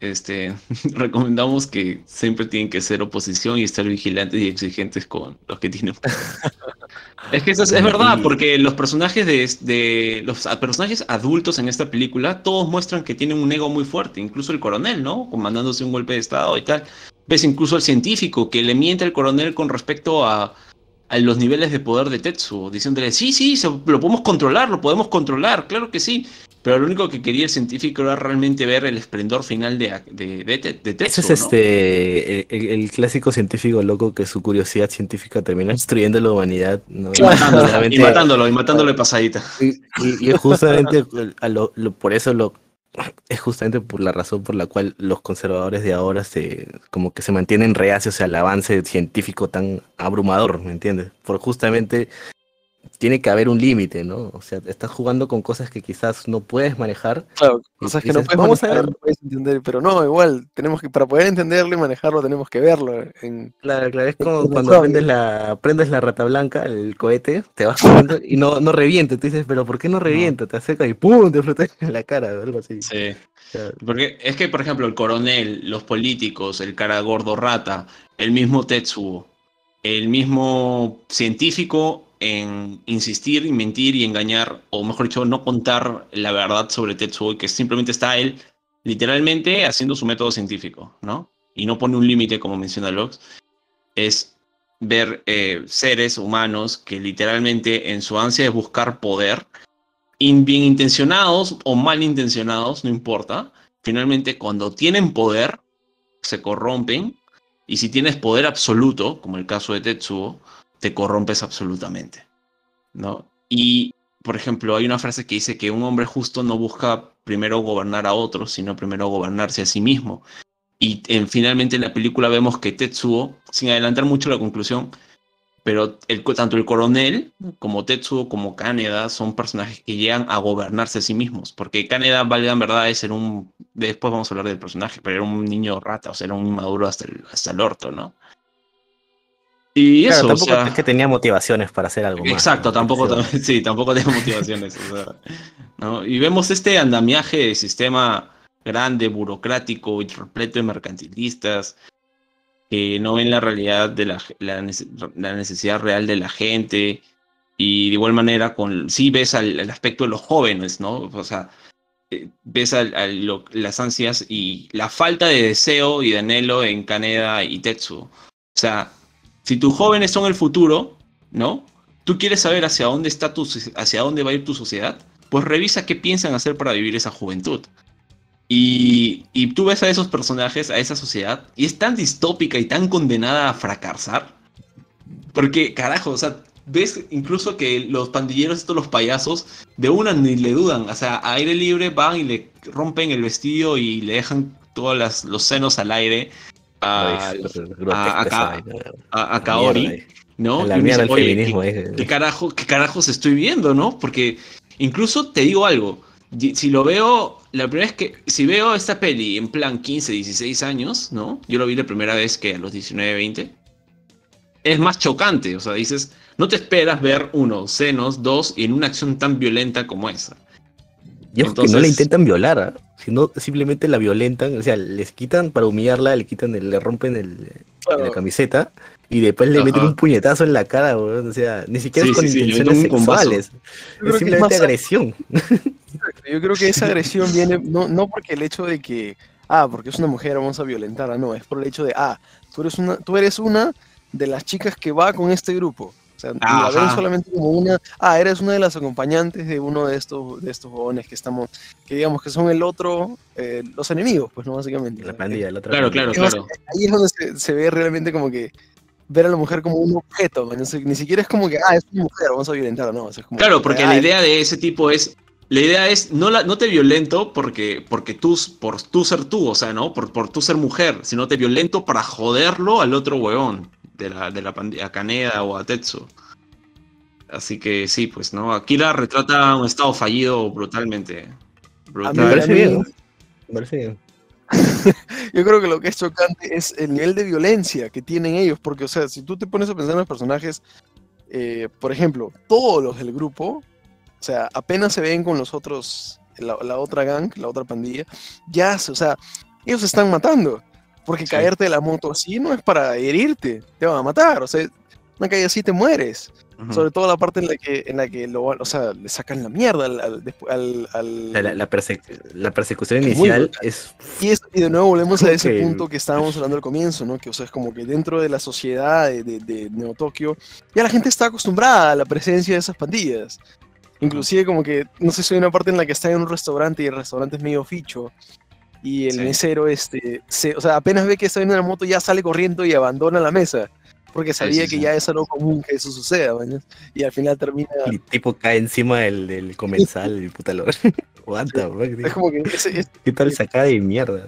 recomendamos que siempre tienen que ser oposición y estar vigilantes y exigentes con los que tienen. Es que eso es Bueno, verdad, y porque los personajes de los personajes adultos en esta película, todos muestran que tienen un ego muy fuerte, incluso el coronel, ¿no? Comandándose un golpe de estado y tal. Ves incluso al científico que le miente al coronel con respecto a los niveles de poder de Tetsuo, diciéndole, sí, sí, lo podemos controlar, lo podemos controlar, claro que sí. Pero lo único que quería el científico era realmente ver el esplendor final de ese es Tetsuo, ¿no? el clásico científico loco que su curiosidad científica termina destruyendo la humanidad, ¿no? Y Y matándolo, y justamente, matándolo, y matándolo de pasadita. y justamente por eso es justamente por la razón por la cual los conservadores de ahora como que se mantienen reacios al avance científico tan abrumador, ¿me entiendes? Por justamente tiene que haber un límite, ¿no? O sea, estás jugando con cosas que quizás no puedes manejar Claro, y cosas que no dices, puedes vamos a manejar, ver. no puedes entender, pero no, igual, para poder entenderlo y manejarlo, tenemos que verlo Claro, claro, es en como cuando persona. prendes la rata blanca, el cohete, te vas corriendo y no revienta. Tú dices, pero ¿por qué no No. revienta? Te acercas y ¡pum! Te flota en la cara o algo así. Sí. O sea, Porque es que, por ejemplo, el coronel, los políticos, el cara gordo rata, el mismo Tetsuo, el mismo científico en insistir y mentir y engañar, o mejor dicho, no contar la verdad sobre Tetsuo, y que simplemente está él literalmente haciendo su método científico, ¿no? Y no pone un límite, como menciona Locke, es ver seres humanos que literalmente en su ansia de buscar poder, bien intencionados o mal intencionados, no importa. Finalmente, cuando tienen poder, se corrompen. Y si tienes poder absoluto, como el caso de Tetsuo, te corrompes absolutamente, ¿no? Y, por ejemplo, hay una frase que dice que un hombre justo no busca primero gobernar a otros, sino primero gobernarse a sí mismo. Y finalmente en la película vemos que Tetsuo, sin adelantar mucho la conclusión, pero tanto el coronel como Tetsuo como Kaneda son personajes que llegan a gobernarse a sí mismos, porque Kaneda, valga en verdad, es después vamos a hablar del personaje, pero era un niño rata, o sea, era un inmaduro hasta el orto, ¿no? Y claro, eso, o tampoco es que sea, tenía motivaciones para hacer algo más, exacto, ¿no? Qué sé tampoco, yo. sí, tampoco tengo motivaciones, o sea, ¿no? Y vemos este andamiaje de sistema grande, burocrático y repleto de mercantilistas, que no ven la realidad de la necesidad real de la gente. Y de igual manera, sí ves el aspecto de los jóvenes, ¿no? O sea, ves las ansias y la falta de deseo y de anhelo en Kaneda y Tetsuo. O sea, si tus jóvenes son el futuro, ¿no? Tú quieres saber hacia dónde va a ir tu sociedad, pues revisa qué piensan hacer para vivir esa juventud. Y tú ves a esos personajes, a esa sociedad, y es tan distópica y tan condenada a fracasar. Porque, carajo, o sea, ves incluso que los pandilleros, estos los payasos, de una ni le dudan. O sea, a aire libre van y le rompen el vestido y le dejan todos los senos al aire No, a, es a, grotesco esa a, vaina. a La mierda, Kaori, ¿no? la Y uno mierda dice, el oye, feminismo. qué carajos estoy viendo, ¿no? Porque incluso te digo algo. Si lo veo, la primera vez si veo esta peli en plan 15, 16 años, ¿no? Yo lo vi la primera vez que a los 19, 20 es más chocante. O sea, dices, no te esperas ver uno, senos, dos, y en una acción tan violenta como esa. Y ojo que no la Entonces, intentan violar, ¿ah? Sino simplemente la violentan, o sea, les quitan para humillarla, le rompen la Claro, camiseta y después le meten un ajá. puñetazo en la cara, weón. O sea, ni siquiera es Sí, con sí, sí, le meto intenciones un combazo. sexuales, yo es creo que es simplemente más agresión. yo creo que esa agresión viene no porque el hecho de que porque es una mujer, vamos a violentarla. No, es por el hecho de, tú eres una de las chicas que va con este grupo. O sea, la ven Ajá. solamente como eres una de las acompañantes de uno de estos jóvenes que digamos que son el otro, los enemigos, pues, ¿no? Básicamente. La O sea, pandilla, la otra Claro, claro, pandilla. claro. ahí es donde se ve realmente como que ver a la mujer como un objeto, man. Ni siquiera es como que, es una mujer, vamos a violentarla, no, es como, Claro, puta, porque la idea de ese tipo es, la idea es, no te violento por tú ser tú, o sea, ¿no? Por tú ser mujer, sino te violento para joderlo al otro huevón de la pandilla, a Kaneda o a Tetsu. Así que sí, pues, ¿no? Aquí la retrata un estado fallido brutalmente. Me Brutal. parece bien, ¿no? Me parece bien. yo creo que lo que es chocante es el nivel de violencia que tienen ellos, porque, o sea, si tú te pones a pensar en los personajes, por ejemplo, todos los del grupo, o sea, apenas se ven con los otros, la otra gang, la otra pandilla, o sea, ellos se están matando, porque Sí. caerte de la moto así no es para herirte, te van a matar, o sea, una caída así te mueres. Ujú. Sobre todo la parte en la que o sea, le sacan la mierda O sea, la persecución es muy inicial brutal. es Y de nuevo volvemos a ese que punto que estábamos hablando al comienzo, ¿no? Que, o sea, es como que dentro de la sociedad de Neo Tokio, ya la gente está acostumbrada a la presencia de esas pandillas. Inclusive como que, no sé si hay una parte en la que está en un restaurante y el restaurante es medio ficho, y el Sí. mesero, o sea, apenas ve que está en una moto ya sale corriendo y abandona la mesa, porque Sí, sabía sí, que sí. ya es algo común que eso suceda, ¿mañas? Y al final termina... el tipo cae encima del comensal y puta lo aguanta, bro. Es como que ¿Qué tal sacada de mierda?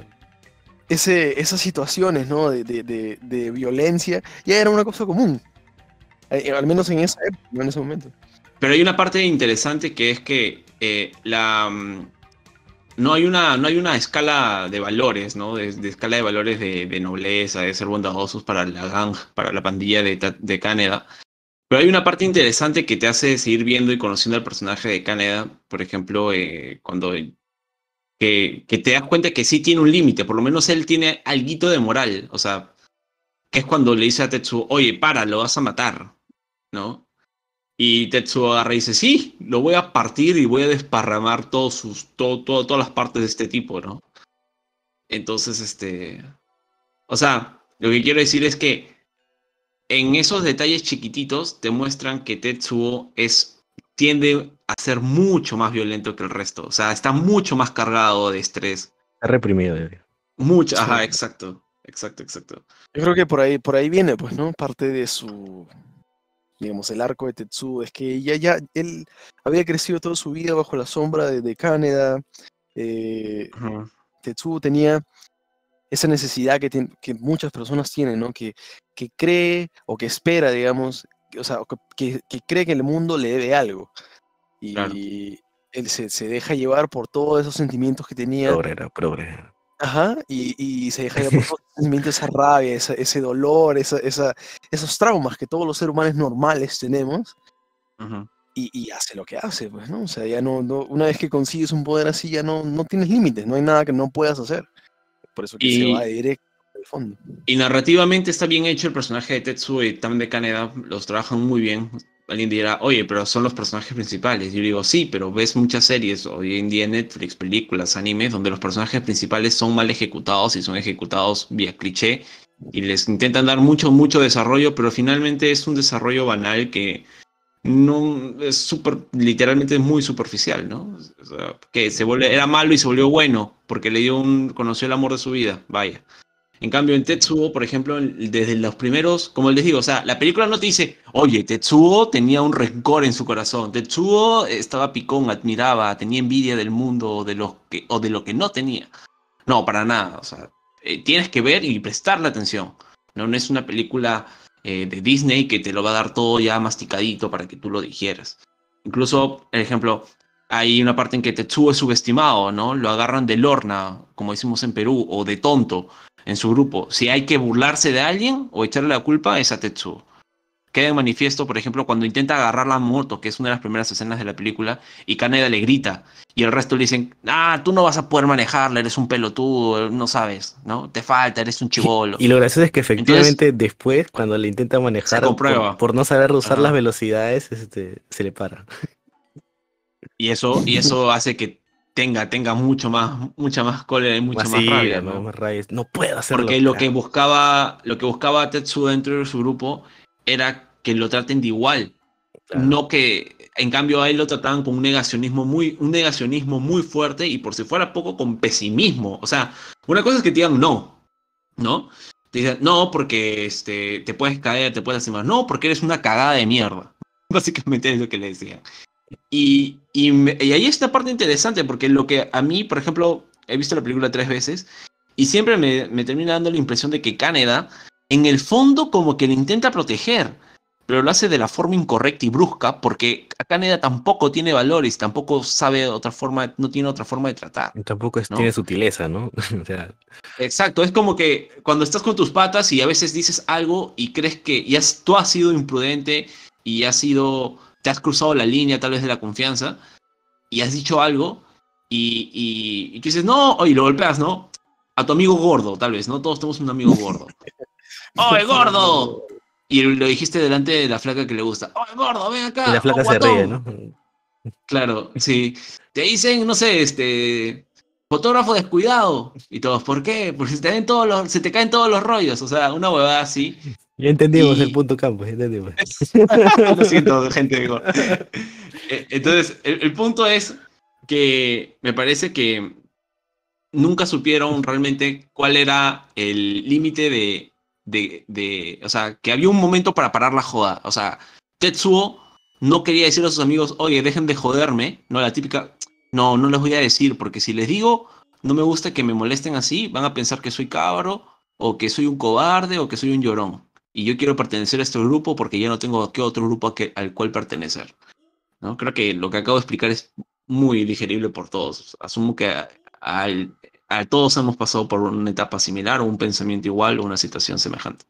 esas situaciones, ¿no? De violencia ya era una cosa común, al menos en esa época, ¿no? En ese momento. Pero hay una parte interesante que es que no hay una escala de valores, ¿no? De escala de valores de nobleza, de ser bondadosos para la gang, para la pandilla de Kaneda. Pero hay una parte interesante que te hace seguir viendo y conociendo al personaje de Kaneda, por ejemplo, cuando que te das cuenta que sí tiene un límite, por lo menos él tiene alguito de moral, o sea, que es cuando le dice a Tetsuo, oye, para, lo vas a matar, ¿no? Y Tetsuo agarra y dice, sí, lo voy a partir y voy a desparramar todas las partes de este tipo, ¿no? Entonces, o sea, lo que quiero decir es que en esos detalles chiquititos te muestran que Tetsuo tiende a ser mucho más violento que el resto, o sea, está mucho más cargado de estrés. Está reprimido, Mucho, Sí. ajá, exacto, exacto, exacto. Yo creo que por ahí viene, pues, ¿no? Parte de su, digamos, el arco de Tetsuo, es que él había crecido toda su vida bajo la sombra de Kaneda. Ujú. Tetsuo tenía esa necesidad que muchas personas tienen, ¿no? Que cree o que espera, digamos, o sea, que cree que el mundo le debe algo. Claro. Y él se deja llevar por todos esos sentimientos que tenía. Progre. Ajá, y se deja llevar por todos esos sentimientos, esa rabia, ese dolor, esos traumas que todos los seres humanos normales tenemos. Ujú. Y hace lo que hace, pues, ¿no? O sea, ya una vez que consigues un poder así, ya no tienes límites, no hay nada que no puedas hacer. Por eso que se va Y, directo al fondo. y narrativamente está bien hecho el personaje de Tetsuo y también de Kaneda, los trabajan muy bien. Alguien dirá, oye, pero son los personajes principales. Yo digo, sí, pero ves muchas series hoy en día en Netflix, películas, animes, donde los personajes principales son mal ejecutados y son ejecutados vía cliché y les intentan dar mucho, mucho desarrollo, pero finalmente es un desarrollo banal que no es literalmente muy superficial, ¿no? O sea, que era malo y se volvió bueno porque conoció el amor de su vida, vaya. En cambio, en Tetsuo, por ejemplo, desde los primeros, como les digo, o sea, la película no te dice, oye, Tetsuo tenía un rencor en su corazón, Tetsuo estaba picón, admiraba, tenía envidia del mundo o de lo que no tenía. No, para nada, o sea, tienes que ver y prestarle atención. No es una película de Disney que te lo va a dar todo ya masticadito para que tú lo digieras. Incluso, por ejemplo, hay una parte en que Tetsuo es subestimado, ¿no? Lo agarran de lorna, como decimos en Perú, o de tonto en su grupo. Si hay que burlarse de alguien o echarle la culpa, es a Tetsuo. Queda en manifiesto, por ejemplo, cuando intenta agarrar la moto, que es una de las primeras escenas de la película, y Kaneda le grita, y el resto le dicen, tú no vas a poder manejarla, eres un pelotudo, no sabes, ¿no? Te falta, eres un chibolo. Y lo gracioso es que Entonces, efectivamente después, cuando le intenta se manejar, comprueba. por no saber usar las Ajá. velocidades, se le para. Y eso hace que tenga mucha más cólera y mucha Más más ira, rabia, ¿no? ¿no? Más rabia. No puedo hacerlo. Porque lo que buscaba Tetsuo dentro de su grupo era que lo traten de igual. Claro. No que, en cambio, a él lo trataban con un negacionismo muy fuerte y por si fuera poco, con pesimismo. O sea, una cosa es que te digan no, ¿no? Te dicen no porque te puedes caer, te puedes lastimar. No, porque eres una cagada de mierda. Básicamente es lo que le decían. Y ahí está la parte interesante, porque lo que a mí, por ejemplo, he visto la película 3 veces y siempre me termina dando la impresión de que Kaneda, en el fondo, como que le intenta proteger, pero lo hace de la forma incorrecta y brusca, porque Kaneda tampoco tiene valores, tampoco sabe otra forma, no tiene otra forma de tratar, Y tampoco tiene ¿no? sutileza, ¿no? O sea, Exacto, es como que cuando estás con tus patas y a veces dices algo y crees que tú has sido imprudente y te has cruzado la línea tal vez de la confianza y has dicho algo y tú dices, no, y lo golpeas, ¿no? A tu amigo gordo, tal vez, ¿no? Todos tenemos un amigo gordo. ¡Oye, gordo! Y lo dijiste delante de la flaca que le gusta. ¡Oye, gordo, ven y la acá! ¡Oh, flaca se ríe, guatón! ¿no? Claro, sí. Te dicen, no sé, fotógrafo descuidado. Y todos, ¿por qué? Porque se te caen todos los rollos. O sea, una huevada así. Ya entendimos el Y punto campo, ya entendimos. lo siento, gente. Entonces, el punto es que me parece que nunca supieron realmente cuál era el límite o sea, que había un momento para parar la joda. O sea, Tetsuo no quería decirle a sus amigos, oye, dejen de joderme, no, la típica, no, no les voy a decir, porque si les digo, no me gusta que me molesten así, van a pensar que soy cabro, o que soy un cobarde, o que soy un llorón. Y yo quiero pertenecer a este grupo porque ya no tengo a qué otro grupo al cual pertenecer, ¿no? Creo que lo que acabo de explicar es muy digerible por todos. Asumo que al, todos hemos pasado por una etapa similar o un pensamiento igual o una situación semejante.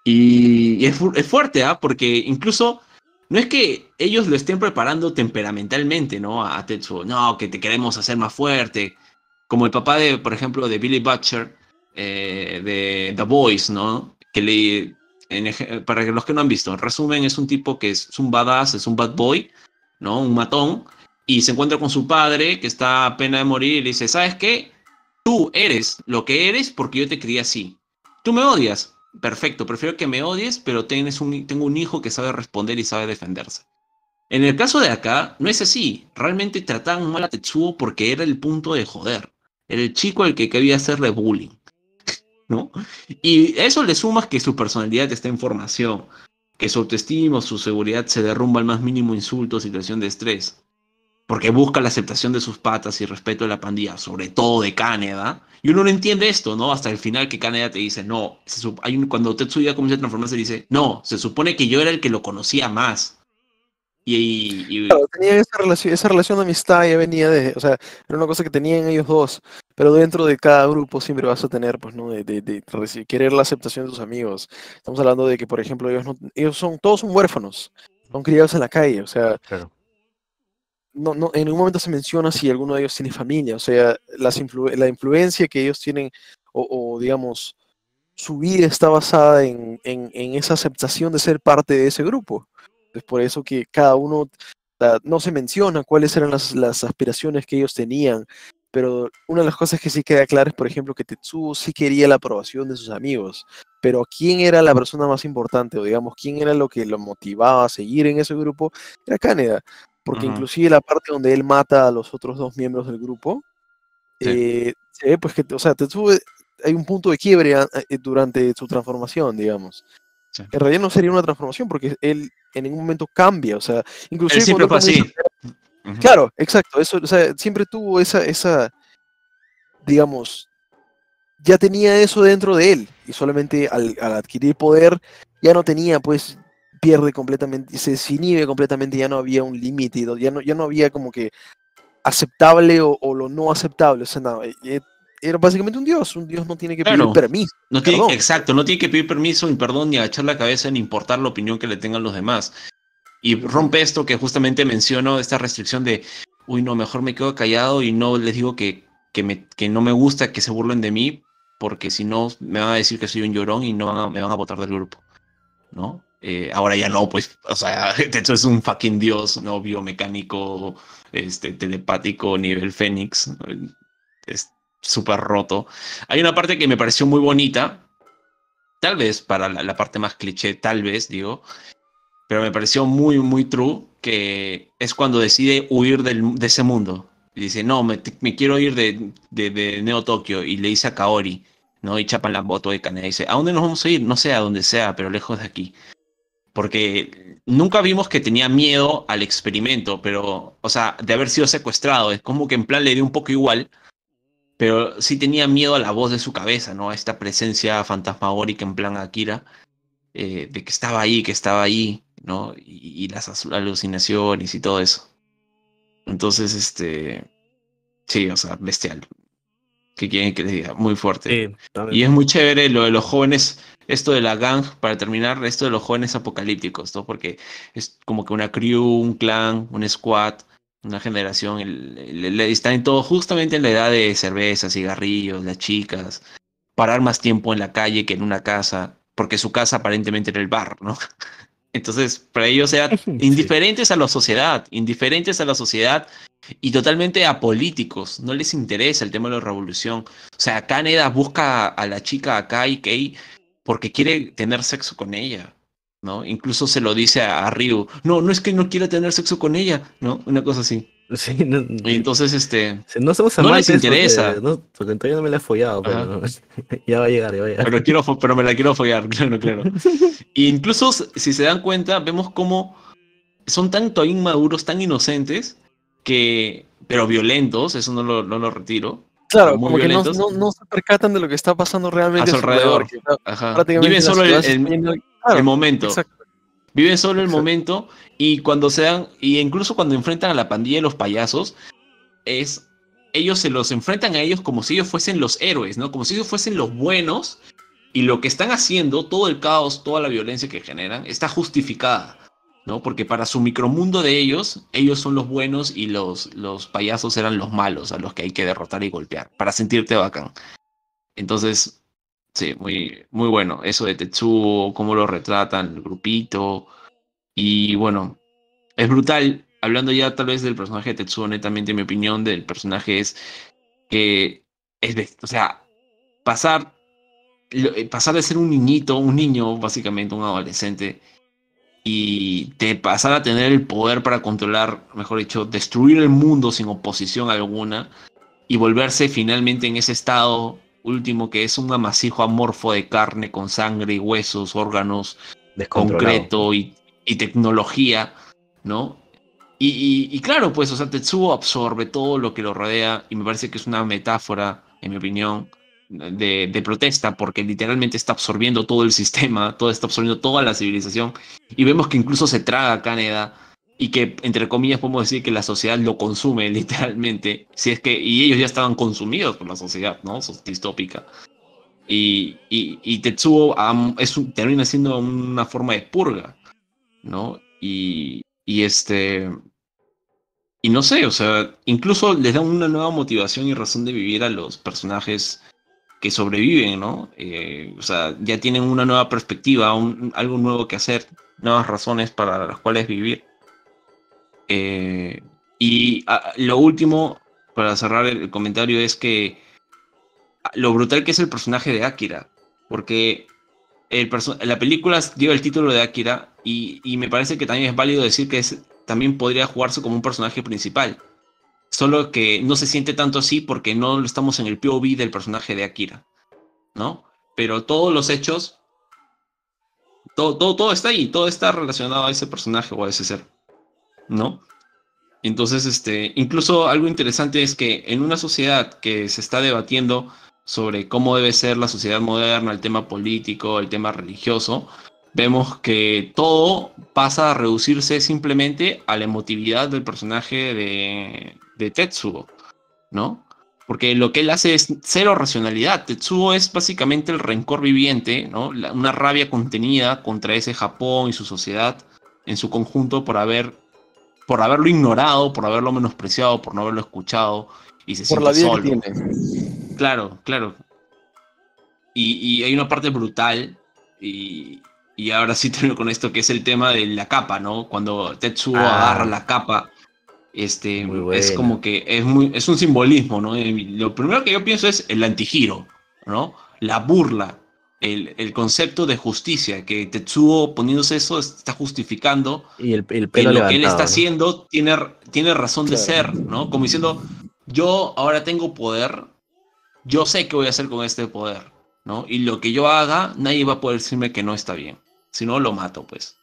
Y es fuerte, ¿ah? Porque incluso no es que ellos lo estén preparando temperamentalmente, ¿no? A Tetsuo. No, que te queremos hacer más fuerte. Como el papá de, por ejemplo, de Billy Butcher, de The Boys, ¿no? Para los que no han visto, en resumen, es un tipo que es un badass, es un bad boy, ¿no? Un matón, y se encuentra con su padre, que está a pena de morir, y le dice, ¿sabes qué? Tú eres lo que eres porque yo te crié así. Tú me odias. Perfecto, prefiero que me odies, pero tengo un hijo que sabe responder y sabe defenderse. En el caso de acá, no es así. Realmente trataban mal a Tetsuo porque era el punto de joder. Era el chico al que quería hacerle bullying, ¿no? Y a eso le sumas que su personalidad está en formación, que su autoestima o su seguridad se derrumba al más mínimo insulto o situación de estrés, porque busca la aceptación de sus patas y respeto de la pandilla, sobre todo de Kaneda. Y uno no entiende esto, ¿no? Hasta el final que Kaneda te dice, no, cuando Tetsuya comienza a transformarse, dice, no, se supone que yo era el que lo conocía más. Y Claro, tenían esa relación de amistad ya venía o sea, era una cosa que tenían ellos dos, pero dentro de cada grupo siempre vas a tener, pues, ¿no? Querer la aceptación de tus amigos. Estamos hablando de que, por ejemplo, todos son huérfanos, son criados en la calle, o sea, Claro. no, en ningún momento se menciona si alguno de ellos tiene familia, o sea, la influencia que ellos tienen, digamos, su vida está basada en esa aceptación de ser parte de ese grupo. Es por eso que cada uno, no se menciona cuáles eran las aspiraciones que ellos tenían, pero una de las cosas que sí queda clara es, por ejemplo, que Tetsuo sí quería la aprobación de sus amigos, pero quién era la persona más importante, o digamos, quién era lo que lo motivaba a seguir en ese grupo, era Kaneda, porque Ujú, inclusive la parte donde él mata a los otros dos miembros del grupo, sí, se ve pues que, o sea, Tetsuo, hay un punto de quiebre durante su transformación, digamos. sí. En realidad no sería una transformación porque él en ningún momento cambia, o sea, Él inclusive cuando siempre él fue comienza, así. Ujú. claro, exacto, eso, o sea, siempre tuvo digamos, ya tenía eso dentro de él y solamente al adquirir poder ya no tenía, pues, pierde completamente, se desinhibe completamente, ya no había un límite, ya no había como que aceptable o lo no aceptable, o sea, no, era básicamente un dios no tiene que pedir Claro. permiso, perdón. Exacto, no tiene que pedir permiso ni perdón ni agachar la cabeza ni importar la opinión que le tengan los demás. Y Ujú. rompe esto que justamente menciono, esta restricción de, uy, no, mejor me quedo callado y no les digo que no me gusta que se burlen de mí, porque si no me van a decir que soy un llorón y no me van a botar del grupo, ¿no? Ahora ya no, pues, o sea, Tetsuo es un fucking dios, ¿no? Biomecánico, telepático, nivel Fénix. Es súper roto. Hay una parte que me pareció muy bonita, tal vez para la parte más cliché, tal vez, digo, pero me pareció muy, muy true, que es cuando decide huir de ese mundo. Y dice, no, me quiero ir de Neo Tokio, y le dice a Kaori, ¿no? Y chapan la moto de Kaneda y dice, ¿a dónde nos vamos a ir? No sé, a donde sea, pero lejos de aquí. Porque nunca vimos que tenía miedo al experimento, pero, o sea, de haber sido secuestrado. Es como que en plan le dio un poco igual, pero sí tenía miedo a la voz de su cabeza, ¿no? A esta presencia fantasmagórica en plan Akira, de que estaba ahí, ¿no? Y las alucinaciones y todo eso. Entonces, sí, o sea, bestial. ¿Qué quieren que les diga? Muy fuerte. Sí, Y también. es muy chévere lo de los jóvenes, esto de la gang, para terminar, esto de los jóvenes apocalípticos, ¿no? Porque es como que una crew, un clan, un squad, una generación, están en todo justamente en la edad de cerveza, cigarrillos, las chicas, parar más tiempo en la calle que en una casa, porque su casa aparentemente era el bar, ¿no? Entonces, para ellos eran Sí. indiferentes a la sociedad y totalmente apolíticos. No les interesa el tema de la revolución. O sea, Kaneda busca a la chica Akai Kei porque quiere tener sexo con ella, ¿no? Incluso se lo dice a Ryu. No, no es que no quiera tener sexo con ella, ¿no? Una cosa así. Sí, no, Y entonces, sí, no somos no les amantes interesa. porque todavía no me la he follado, Ajá. pero ya va a llegar, ya va a llegar. Pero me la quiero follar, claro, claro. Y incluso, si se dan cuenta, vemos cómo son tanto inmaduros, tan inocentes, pero violentos, eso no lo retiro, Claro, muy como que no, violentos, no, no se percatan de lo que está pasando a realmente su a su alrededor, alrededor. que Ajá. Viven prácticamente la solo ciudad se está yendo. el Claro, momento. exacto, Viven solo el exacto. momento y cuando se dan, y incluso cuando enfrentan a la pandilla de los payasos, es, ellos se los enfrentan a ellos como si ellos fuesen los héroes, ¿no? Como si ellos fuesen los buenos y lo que están haciendo, todo el caos, toda la violencia que generan, está justificada, ¿no? Porque para su micromundo de ellos son los buenos y los payasos eran los malos a los que hay que derrotar y golpear, para sentirte bacán. Entonces, sí, muy, muy bueno. Eso de Tetsuo, cómo lo retratan, el grupito. Y bueno, es brutal. Hablando ya tal vez del personaje de Tetsuo, netamente mi opinión del personaje es que o sea, pasar pasar de ser un niñito, un niño, básicamente un adolescente, y de pasar a tener el poder para controlar, mejor dicho, destruir el mundo sin oposición alguna, y volverse finalmente en ese estado último que es un amasijo amorfo de carne con sangre y huesos, órganos, Descontrolado. concreto y tecnología, ¿no? Y claro, pues, o sea, Tetsuo absorbe todo lo que lo rodea y me parece que es una metáfora, en mi opinión, de protesta, porque literalmente está absorbiendo todo el sistema, todo está absorbiendo toda la civilización y vemos que incluso se traga a Kaneda y que, entre comillas, podemos decir que la sociedad lo consume literalmente, si es que, y ellos ya estaban consumidos por la sociedad, ¿no? Distópica. Y Tetsuo termina siendo una forma de purga, ¿no? Y no sé, o sea, incluso les dan una nueva motivación y razón de vivir a los personajes que sobreviven, ¿no? O sea, ya tienen una nueva perspectiva, algo nuevo que hacer, nuevas razones para las cuales vivir. Eh, lo último, para cerrar el comentario, es que lo brutal que es el personaje de Akira, porque la película lleva el título de Akira y me parece que también es válido decir que también podría jugarse como un personaje principal. Solo que no se siente tanto así porque no estamos en el POV del personaje de Akira, ¿no? Pero todos los hechos, todo está ahí, todo está relacionado a ese personaje o a ese ser, ¿no? Entonces, incluso algo interesante es que en una sociedad que se está debatiendo sobre cómo debe ser la sociedad moderna, el tema político, el tema religioso, vemos que todo pasa a reducirse simplemente a la emotividad del personaje de Tetsuo, ¿no? Porque lo que él hace es cero racionalidad. Tetsuo es básicamente el rencor viviente, ¿no? Una rabia contenida contra ese Japón y su sociedad en su conjunto por haberlo ignorado, por haberlo menospreciado, por no haberlo escuchado y se Por la siente vida que solo. tiene. Claro, claro. Y hay una parte brutal y, y ahora sí termino con esto, que es el tema de la capa, ¿no? Cuando Tetsuo agarra Ah, la capa, muy es como buena. que es un simbolismo, ¿no? Lo primero que yo pienso es el antigiro, ¿no? La burla, el concepto de justicia, que Tetsuo poniéndose eso está justificando Y el que pelo lo que él está levantado, ¿no? haciendo tiene razón de Claro. ser, ¿no? Como diciendo, yo ahora tengo poder, yo sé qué voy a hacer con este poder, ¿no? Y lo que yo haga, nadie va a poder decirme que no está bien. Si no, lo mato, pues.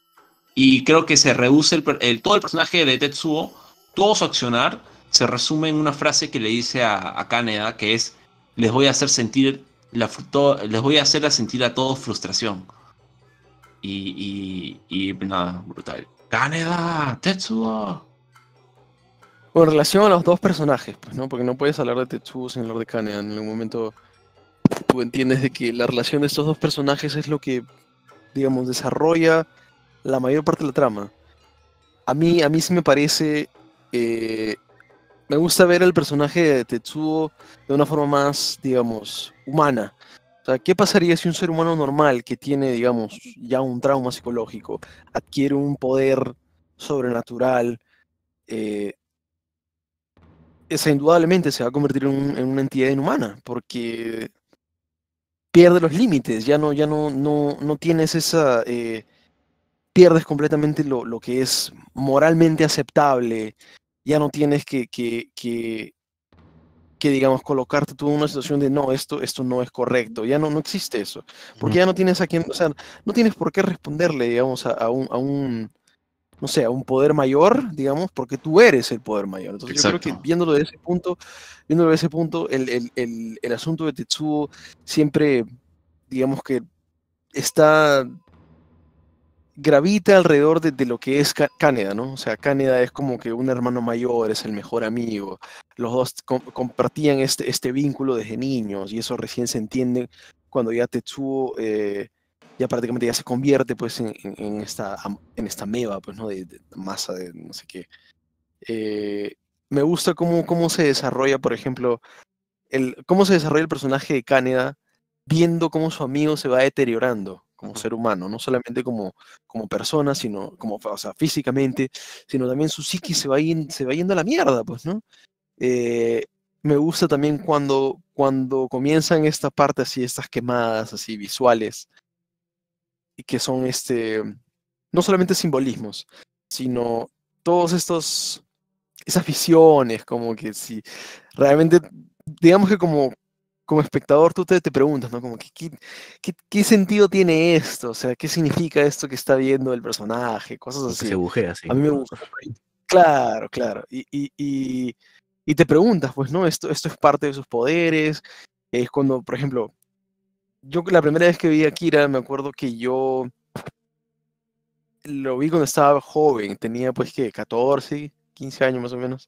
Y creo que se reduce todo el personaje de Tetsuo, todo su accionar, se resume en una frase que le dice a Kaneda, que es, les voy a hacer sentir, les voy a hacer sentir a todos frustración. Y nada, brutal. Kaneda, Tetsuo. Con relación a los dos personajes, pues, ¿no? Porque no puedes hablar de Tetsuo sin hablar de Kaneda. En algún momento tú entiendes de que la relación de estos dos personajes es lo que, digamos, desarrolla la mayor parte de la trama. A mí sí me parece, eh, me gusta ver el personaje de Tetsuo de una forma más, digamos, humana. O sea, ¿qué pasaría si un ser humano normal que tiene, digamos, ya un trauma psicológico, adquiere un poder sobrenatural? eh, Esa indudablemente se va a convertir en una entidad inhumana, porque pierde los límites, no tienes esa, pierdes completamente lo que es moralmente aceptable, ya no tienes que, digamos, colocarte tú en una situación de no, esto no es correcto, ya no existe eso, porque ya no tienes a quien, o sea, no tienes por qué responderle, digamos, a un no sé, a un poder mayor, digamos, porque tú eres el poder mayor. Entonces yo creo que Exacto. viéndolo de ese punto, el asunto de Tetsuo siempre, digamos que está, gravita alrededor de lo que es Kaneda, ¿no? O sea, Kaneda es como que un hermano mayor, es el mejor amigo. Los dos compartían este vínculo desde niños y eso recién se entiende cuando ya Tetsuo ya prácticamente ya se convierte pues en esta meba, pues, ¿no? De masa de no sé qué. Eh, Me gusta cómo se desarrolla, por ejemplo, cómo se desarrolla el personaje de Kaneda viendo cómo su amigo se va deteriorando como Ujú. ser humano, no solamente como persona, sino como, o sea, físicamente, sino también su psiquis se va yendo a la mierda, pues, ¿no? Eh, Me gusta también cuando comienzan esta parte así, estas quemadas así visuales, y que son no solamente simbolismos, sino todos esas visiones, como que si realmente, digamos que como espectador tú te preguntas, ¿no? Como que, ¿qué sentido tiene esto? O sea, ¿qué significa esto que está viendo el personaje? Cosas Como que se así. bujea A así. mí me gusta. Claro, claro. Y te preguntas, pues, ¿no? Esto es parte de sus poderes. Es cuando, por ejemplo, yo la primera vez que vi a Kira, me acuerdo que yo lo vi cuando estaba joven, tenía pues que 14, 15 años más o menos.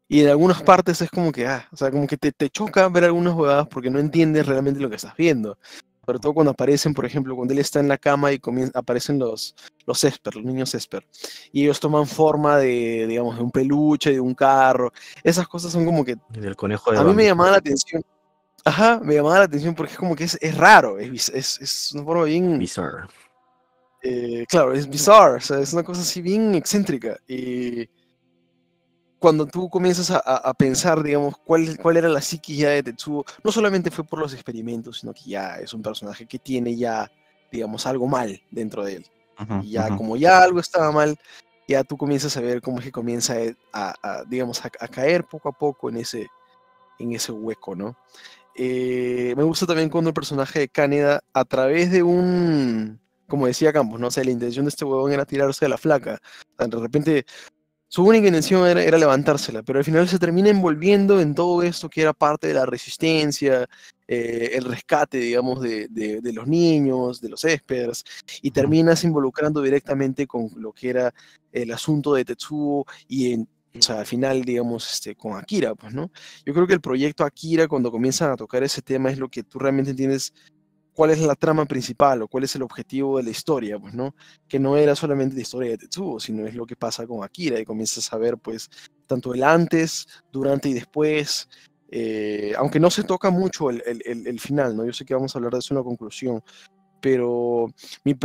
Y en algunas partes es como que, o sea, como que te choca ver algunas jugadas porque no entiendes realmente lo que estás viendo. Sobre todo cuando aparecen, por ejemplo, cuando él está en la cama y aparecen los Esper, los niños Esper. Y ellos toman forma de, digamos, de un peluche, de un carro. Esas cosas son como que Y del conejo de a mí me Bambi. llamaba la atención. Ajá, me llamaba la atención porque es como que es raro, es una forma bien, Bizarre. claro, es bizarre, o sea, es una cosa así bien excéntrica. Y cuando tú comienzas a pensar, digamos, cuál era la psiquis ya de Tetsuo, no solamente fue por los experimentos, sino que ya es un personaje que tiene ya, digamos, algo mal dentro de él. Ujú, Y ya, ujú. como ya algo estaba mal, ya tú comienzas a ver cómo es que comienza digamos, a caer poco a poco en ese hueco, ¿no? Me gusta también cuando el personaje de Kaneda, a través de como decía Campos, no sé, la intención de este huevón era tirarse a la flaca. O sea, de repente su única intención era levantársela, pero al final se termina envolviendo en todo esto que era parte de la resistencia, el rescate, digamos, de los niños, de los espers, y Ujú. terminas involucrando directamente con lo que era el asunto de Tetsuo o sea, al final, digamos, con Akira, pues, ¿no? Yo creo que el proyecto Akira, cuando comienzan a tocar ese tema, es lo que tú realmente entiendes cuál es la trama principal o cuál es el objetivo de la historia, pues, ¿no? Que no era solamente la historia de Tetsuo, sino es lo que pasa con Akira y comienzas a ver, pues, tanto el antes, durante y después, aunque no se toca mucho el final, ¿no? Yo sé que vamos a hablar de eso en la conclusión, pero,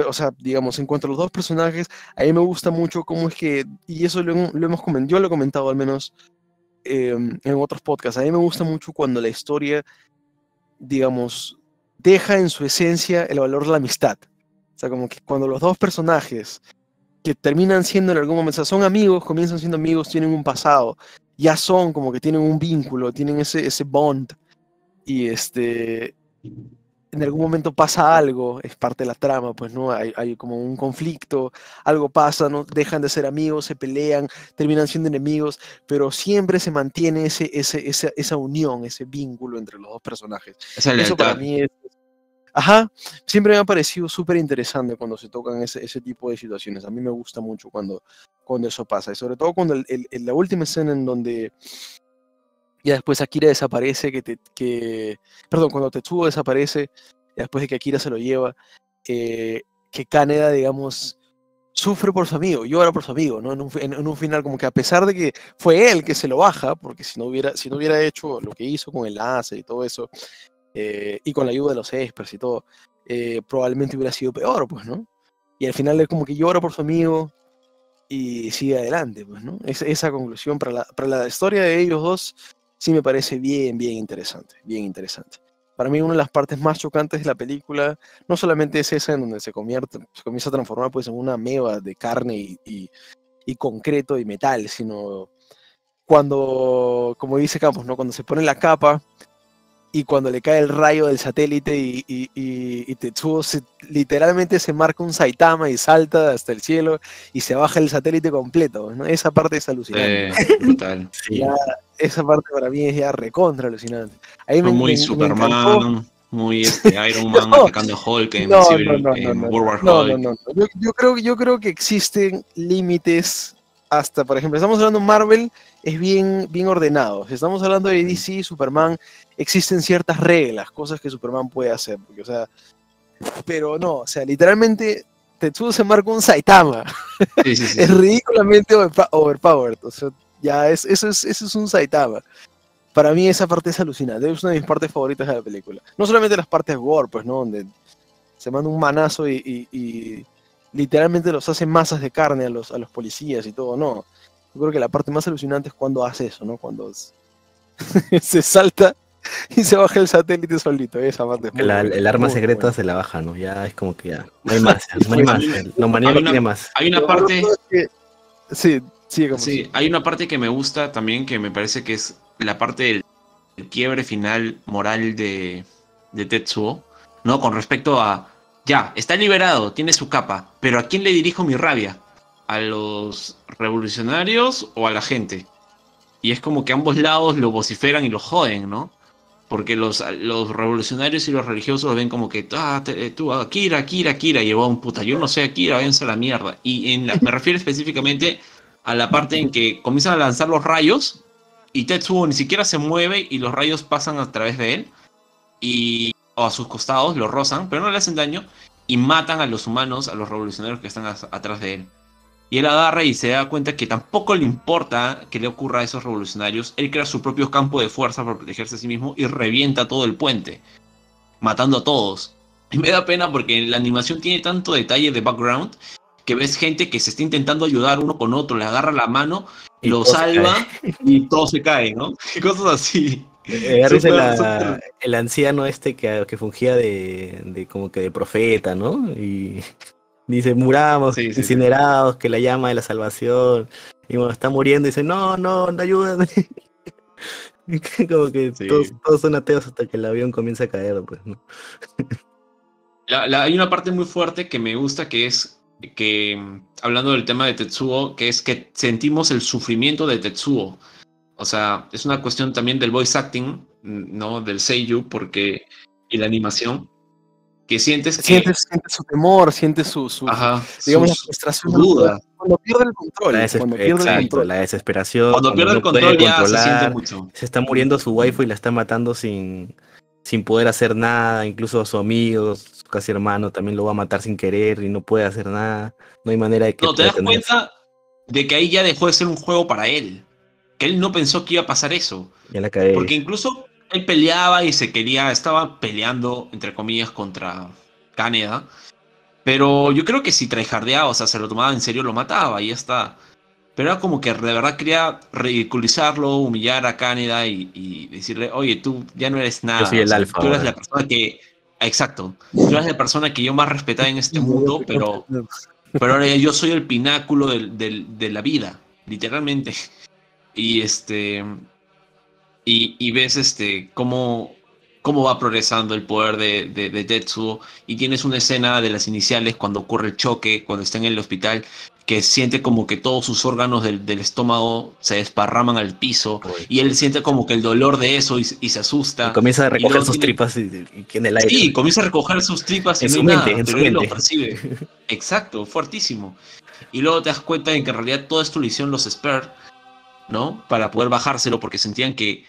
o sea, digamos, en cuanto a los dos personajes, a mí me gusta mucho cómo es que, y eso lo hemos comentado, yo lo he comentado al menos en otros podcasts, a mí me gusta mucho cuando la historia, digamos, deja en su esencia el valor de la amistad. O sea, como que cuando los dos personajes que terminan siendo en algún momento, o sea, son amigos, comienzan siendo amigos, tienen un pasado, ya son como que tienen un vínculo, tienen ese bond, y en algún momento pasa algo, es parte de la trama, pues, ¿no? Hay como un conflicto, algo pasa, ¿no? Dejan de ser amigos, se pelean, terminan siendo enemigos, pero siempre se mantiene esa unión, ese vínculo entre los dos personajes. Esa Eso para lealtad. mí es... Ajá, siempre me ha parecido súper interesante cuando se tocan ese tipo de situaciones. A mí me gusta mucho cuando eso pasa, y sobre todo cuando la última escena en donde ya después Akira desaparece, perdón, cuando Tetsuo desaparece, ya después de que Akira se lo lleva, que Kaneda, digamos, sufre por su amigo, llora por su amigo, ¿no? En un final como que a pesar de que fue él que se lo baja, porque si no hubiera hecho lo que hizo con el láser y todo eso, y con la ayuda de los espers y todo, probablemente hubiera sido peor, pues, ¿no? Y al final es como que llora por su amigo y sigue adelante, pues, ¿no? Esa conclusión para la historia de ellos dos sí me parece bien, bien interesante, bien interesante. Para mí una de las partes más chocantes de la película no solamente es esa en donde se comienza a transformar pues en una ameba de carne y concreto y metal, sino cuando, como dice Campos, ¿no? Cuando se pone la capa y cuando le cae el rayo del satélite y Tetsuo literalmente se marca un Saitama y salta hasta el cielo y se baja el satélite completo, ¿no? Esa parte es alucinante. Brutal. Sí. Ya, esa parte para mí es ya recontra alucinante. Ahí Muy me Superman, encantó. muy Iron Man No, atacando a Hulk en, no, en World War no, no, Hulk. no. Yo creo que existen límites hasta, por ejemplo, estamos hablando de Marvel, es bien, bien ordenado. Si estamos hablando de DC, Superman, existen ciertas reglas, cosas que Superman puede hacer. Porque, o sea, pero no, o sea, literalmente Tetsuo se marca un Saitama. Sí, sí, sí, Es sí. ridículamente overpowered. O sea, ya eso es un Saitama. Para mí esa parte es alucinante, es una de mis partes favoritas de la película. No solamente las partes gore, pues, ¿no? Donde se manda un manazo y literalmente los hace masas de carne a los policías y todo, no. Yo creo que la parte más alucinante es cuando hace eso, ¿no? Cuando se salta y se baja el satélite solito. Esa parte es muy buena. El arma Muy secreta buena. se la baja, ¿no? Ya es como que ya. No hay más, no hay más. La humanidad Hay no tiene más. Hay una Lo malo parte, es que- Sí, sigue como sí, hay una parte que me gusta también, que me parece que es la parte del quiebre final moral de Tetsuo, ¿no? Con respecto a, ya, está liberado, tiene su capa, pero ¿a quién le dirijo mi rabia? ¿A los revolucionarios o a la gente? Y es como que ambos lados lo vociferan y lo joden, ¿no? Porque los revolucionarios y los religiosos ven como que, tú, Akira, Akira, Akira, y un puta, yo no sé, Akira, váyanse a la mierda. Y me refiero específicamente a la parte en que comienzan a lanzar los rayos y Tetsuo ni siquiera se mueve y los rayos pasan a través de él o a sus costados, lo rozan, pero no le hacen daño y matan a los humanos, a los revolucionarios que están atrás de él. Y él agarra y se da cuenta que tampoco le importa que le ocurra a esos revolucionarios. Él crea su propio campo de fuerza para protegerse a sí mismo y revienta todo el puente, matando a todos. Y me da pena porque la animación tiene tanto detalle de background que ves gente que se está intentando ayudar uno con otro, le agarra la mano, Y lo todo se salva cae. y todo se cae, ¿no? Y cosas así. Risa Súper. el anciano este que fungía de como que de profeta, ¿no? Y dice, muramos, Sí, sí, sí. incinerados, que la llama de la salvación. Y bueno, está muriendo y dice, no, no, no ayúdame. Como que Sí. todos son ateos hasta que el avión comienza a caer, pues, ¿no? Hay una parte muy fuerte que me gusta que es que, hablando del tema de Tetsuo, que es que sentimos el sufrimiento de Tetsuo. O sea, es una cuestión también del voice acting, ¿no? Del seiyuu, porque, y la animación, que sientes que, sientes su temor, sientes ajá, digamos, la su frustración duda. cuando pierde el control, cuando pierde el Exacto, control. la desesperación, Cuando cuando pierde el no puede control ya se siente controlar, mucho. se está muriendo su waifu y la está matando sin poder hacer nada, incluso a su amigo, su casi hermano también lo va a matar sin querer y no puede hacer nada, no hay manera de que No, te pueda das detenerse. cuenta de que ahí ya dejó de ser un juego para él. Que él no pensó que iba a pasar eso. Ya la cagué. Porque incluso él peleaba y estaba peleando, entre comillas, contra Kaneda. Pero yo creo que si tryhardeaba, o sea, se lo tomaba en serio, lo mataba y ya está. Pero era como que de verdad quería ridiculizarlo, humillar a Kaneda y decirle, oye, tú ya no eres Yo soy nada. O el sea, alfa tú eres la ahora. persona que... Exacto. Tú eres la persona que yo más respetaba en este mundo, pero ahora yo soy el pináculo de la vida, literalmente. Y y ves cómo va progresando el poder de Tetsuo. Y tienes una escena de las iniciales cuando ocurre el choque, cuando está en el hospital, que siente como que todos sus órganos del estómago se desparraman al piso. Uy. Y él siente como que el dolor de eso y se Y asusta. comienza a Y recoger luego sus tiene... tripas y en el aire, Sí, güey. comienza a recoger sus tripas y En no su hay mente, nada, en su pero él lo mente. percibe. Exacto, fuertísimo. Y luego te das cuenta de que en realidad todo esto lo hicieron los Spare, ¿no? Para poder bajárselo porque sentían que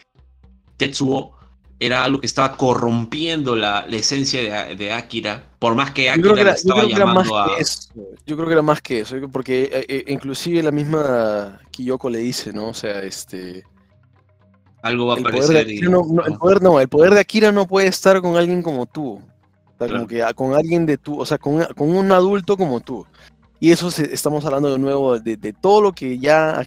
Tetsuo era algo que estaba corrompiendo la esencia de Akira, por más que Akira le Yo estaba creo que era más llamando que a eso. Yo creo que era más que eso, porque inclusive la misma Kiyoko le dice, ¿no? O sea, algo va a el poder de aparecer Akira y... el poder de Akira no puede estar con alguien como tú. O sea, como Claro. que con alguien de tú, o sea, con un adulto como tú. Y eso estamos hablando de nuevo de todo lo que ya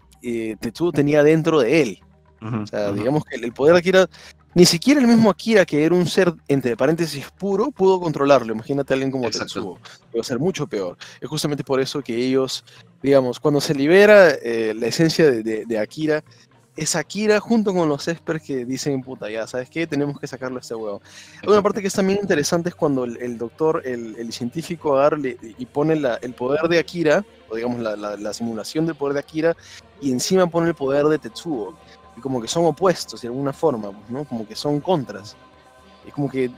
Tetsuo tenía dentro de él. Ujú, O sea, ujú. digamos que el poder de Akira, ni siquiera el mismo Akira, que era un ser, entre paréntesis, puro, pudo controlarlo. Imagínate a alguien como Exacto. Tetsuo, que va a ser mucho peor. Es justamente por eso que ellos, digamos, cuando se libera la esencia de Akira, es Akira junto con los Esper que dicen, puta, ya, ¿sabes qué? Tenemos que sacarlo a este huevo. Hay una parte Exacto. que es también interesante es cuando el doctor, el científico agarra y pone el poder de Akira, o digamos la simulación del poder de Akira, y encima pone el poder de Tetsuo. Y como que son opuestos de alguna forma, ¿no? Como que son contras. Es como que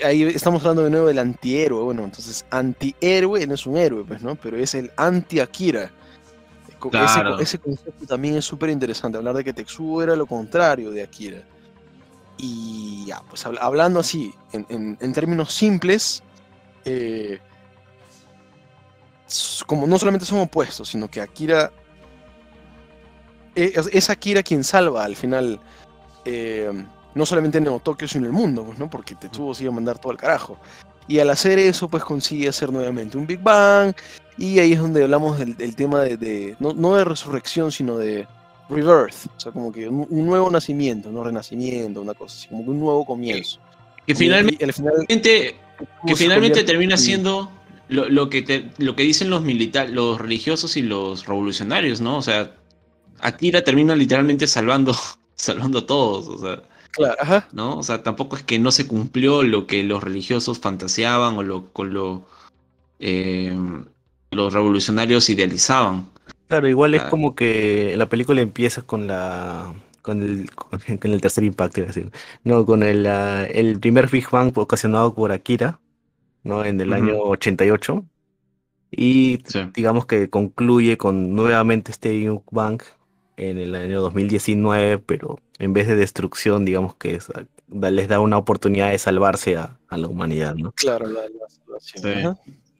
ahí estamos hablando de nuevo del antihéroe. Bueno, entonces antihéroe no es un héroe, pues, ¿no? Pero es el anti-Akira. Claro. Ese concepto también es súper interesante, hablar de que Tetsuo era lo contrario de Akira. Y ya, pues hablando así, en términos simples, eh, como no solamente son opuestos, sino que Akira es Akira quien salva al final, eh, no solamente Neo Tokio, sino el mundo, pues, ¿no? Porque Tetsuo se iba a mandar todo al carajo. Y al hacer eso, pues consigue hacer nuevamente un Big Bang, y ahí es donde hablamos del tema no de resurrección, sino de rebirth, o sea, como que un nuevo nacimiento, no renacimiento, una cosa así, como que un nuevo Que, comienzo. que Y al final finalmente, que Tetsuo se finalmente convierte termina en... siendo lo que dicen los religiosos y los revolucionarios, ¿no? O sea, Akira termina literalmente salvando, salvando a todos, o sea, Claro, ajá. ¿no? O sea, tampoco es que no se cumplió lo que los religiosos fantaseaban o eh, los revolucionarios idealizaban. Claro, igual es Ah, como que la película empieza con el tercer impacto, iba a decir. No, con el primer Big Bang ocasionado por Akira, ¿no? En el año ujú, 88. Y sí. digamos que concluye con nuevamente este Big Bang en el año 2019, pero en vez de destrucción, digamos que les da una oportunidad de salvarse a la humanidad, ¿no? Claro, la salvación, Sí. ajá.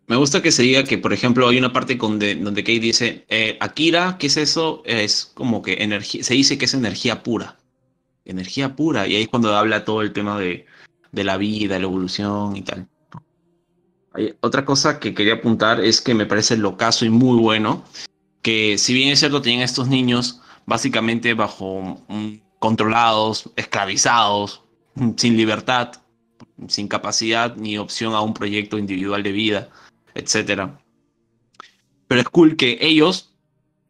Me gusta que se diga que, por ejemplo, hay una parte donde Kate dice, Akira, ¿qué es eso? Es como que energía, se dice que es energía pura, y ahí es cuando habla todo el tema de la vida, la evolución y tal. Otra cosa que quería apuntar es que me parece locazo y muy bueno, que si bien es cierto, tenían estos niños básicamente bajo controlados, esclavizados, sin libertad, sin capacidad ni opción a un proyecto individual de vida, etcétera. Pero es cool que ellos,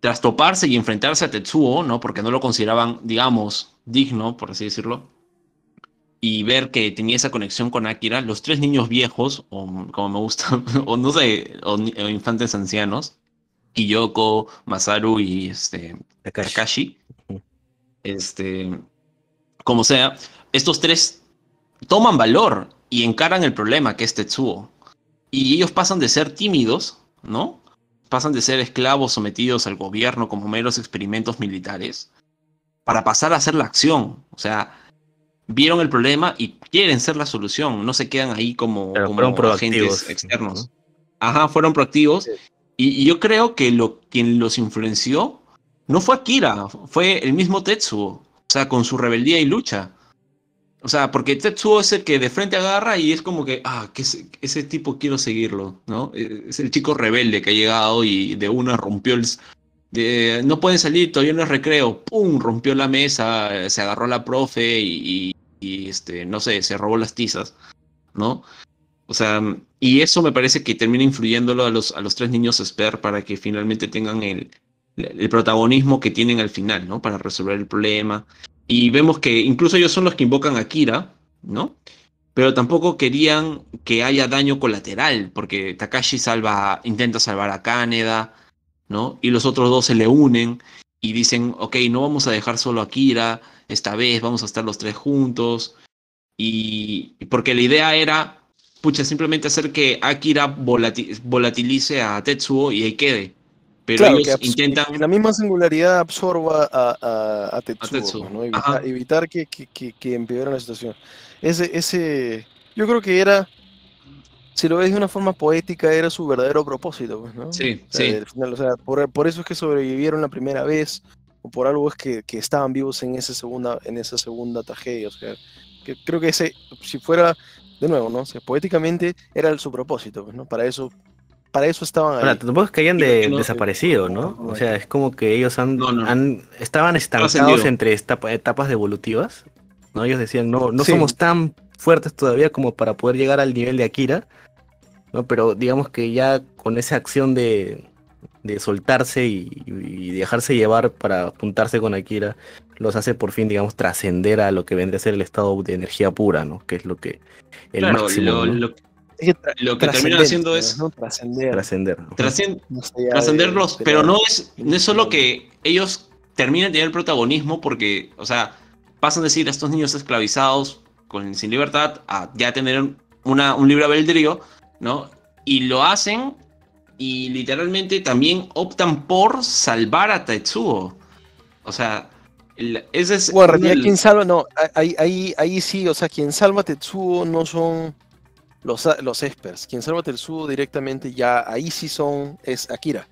tras toparse y enfrentarse a Tetsuo, ¿no? Porque no lo consideraban, digamos, digno, por así decirlo, y ver que tenía esa conexión con Akira, los tres niños viejos, o como me gusta, o no sé, o infantes ancianos, Kiyoko, Masaru y Takashi. Takashi, este, como sea, estos tres toman valor y encaran el problema que es Tetsuo. Y ellos pasan de ser tímidos, ¿no? Pasan de ser esclavos sometidos al gobierno como meros experimentos militares, para pasar a hacer la acción. O sea, vieron el problema y quieren ser la solución, no se quedan ahí Claro, fueron como agentes proactivos, ¿no? externos. Ajá, fueron proactivos. Y yo creo que quien los influenció no fue Akira, fue el mismo Tetsuo. O sea, con su rebeldía y lucha. O sea, porque Tetsuo es el que de frente agarra y es como que, que ese tipo quiero seguirlo, ¿no? Es el chico rebelde que ha llegado y de una rompió no pueden salir, todavía no es recreo. ¡Pum! Rompió la mesa, se agarró a la profe no sé, se robó las tizas, ¿no? O sea, y eso me parece que termina influyéndolo a los tres niños Esper para que finalmente tengan el protagonismo que tienen al final, ¿no? Para resolver el problema. Y vemos que incluso ellos son los que invocan a Kira, ¿no? Pero tampoco querían que haya daño colateral, porque Takashi intenta salvar a Kaneda, ¿no? Y los otros dos se le unen y dicen, ok, no vamos a dejar solo a Kira, esta vez vamos a estar los tres juntos. Y porque la idea era, pucha, simplemente hacer que Akira volatilice a Tetsuo y ahí quede. Pero Claro, ellos intentan que la misma singularidad absorba a a Tetsuo, Tetsuo. pues, ¿no? Ajá. Evitar que empeore la situación. Yo creo que era, si lo ves de una forma poética, era su verdadero propósito, pues, ¿no? Sí, O sea, sí. al final, o sea, por eso es que sobrevivieron la primera vez, o por algo es que estaban vivos en esa segunda tragedia. O sea, que creo que si fuera, de nuevo, ¿no? O sea, poéticamente era su propósito, pues, ¿no? Para eso estaban Ahora, ahí. tampoco es que hayan Y porque no, desaparecido, ¿no? O sea, es como que ellos no, estaban estancados trascendido. entre etapas evolutivas, ¿no? Ellos decían, no Sí, somos tan fuertes todavía como para poder llegar al nivel de Akira, ¿no? Pero digamos que ya con esa acción de soltarse y dejarse llevar para juntarse con Akira, los hace por fin, digamos, trascender a lo que vendría a ser el estado de energía pura, ¿no? Que es el Claro, máximo, ¿no? es que lo que terminan haciendo trascendencia, es ¿no? Trascender, Trascender. Ujú. trascien- más allá de trascenderlos, pero pelear no es solo individualmente. que ellos terminen de tener protagonismo porque, o sea, pasan de decir a estos niños esclavizados sin libertad a ya tener un libre albedrío, ¿no? Y lo hacen y literalmente también optan por salvar a Tetsuo. O sea, ese es Bueno, en uno realidad del... quien salva, no, ahí sí, o sea, quien salva a Tetsuo no son los Espers. Quien salva a Tetsuo directamente ya, ahí sí es Akira.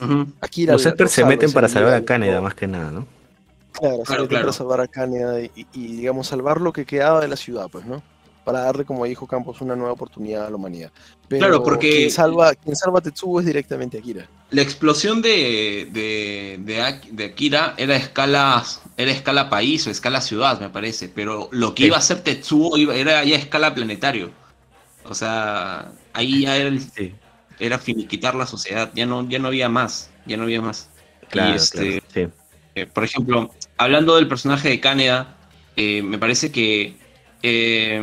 Ujú. Akira Los lo Espers se salva, meten es para el salvar líder a de Kaneda, todo. más que nada, ¿no? Claro, se Claro, meten para claro. salvar a Kaneda digamos, salvar lo que quedaba de la ciudad, pues, ¿no? Para darle, como dijo Campos, una nueva oportunidad a la humanidad. Claro, Pero porque quien salva a Tetsuo es directamente Akira. la explosión de Akira era escala país o escala ciudad, me parece, pero lo que iba Sí, a hacer Tetsuo era ya escala planetario. O sea, ahí ya sí, era finiquitar la sociedad, ya no había más, ya no había más. Y claro, claro, sí. por ejemplo, hablando del personaje de Kaneda, me parece eh,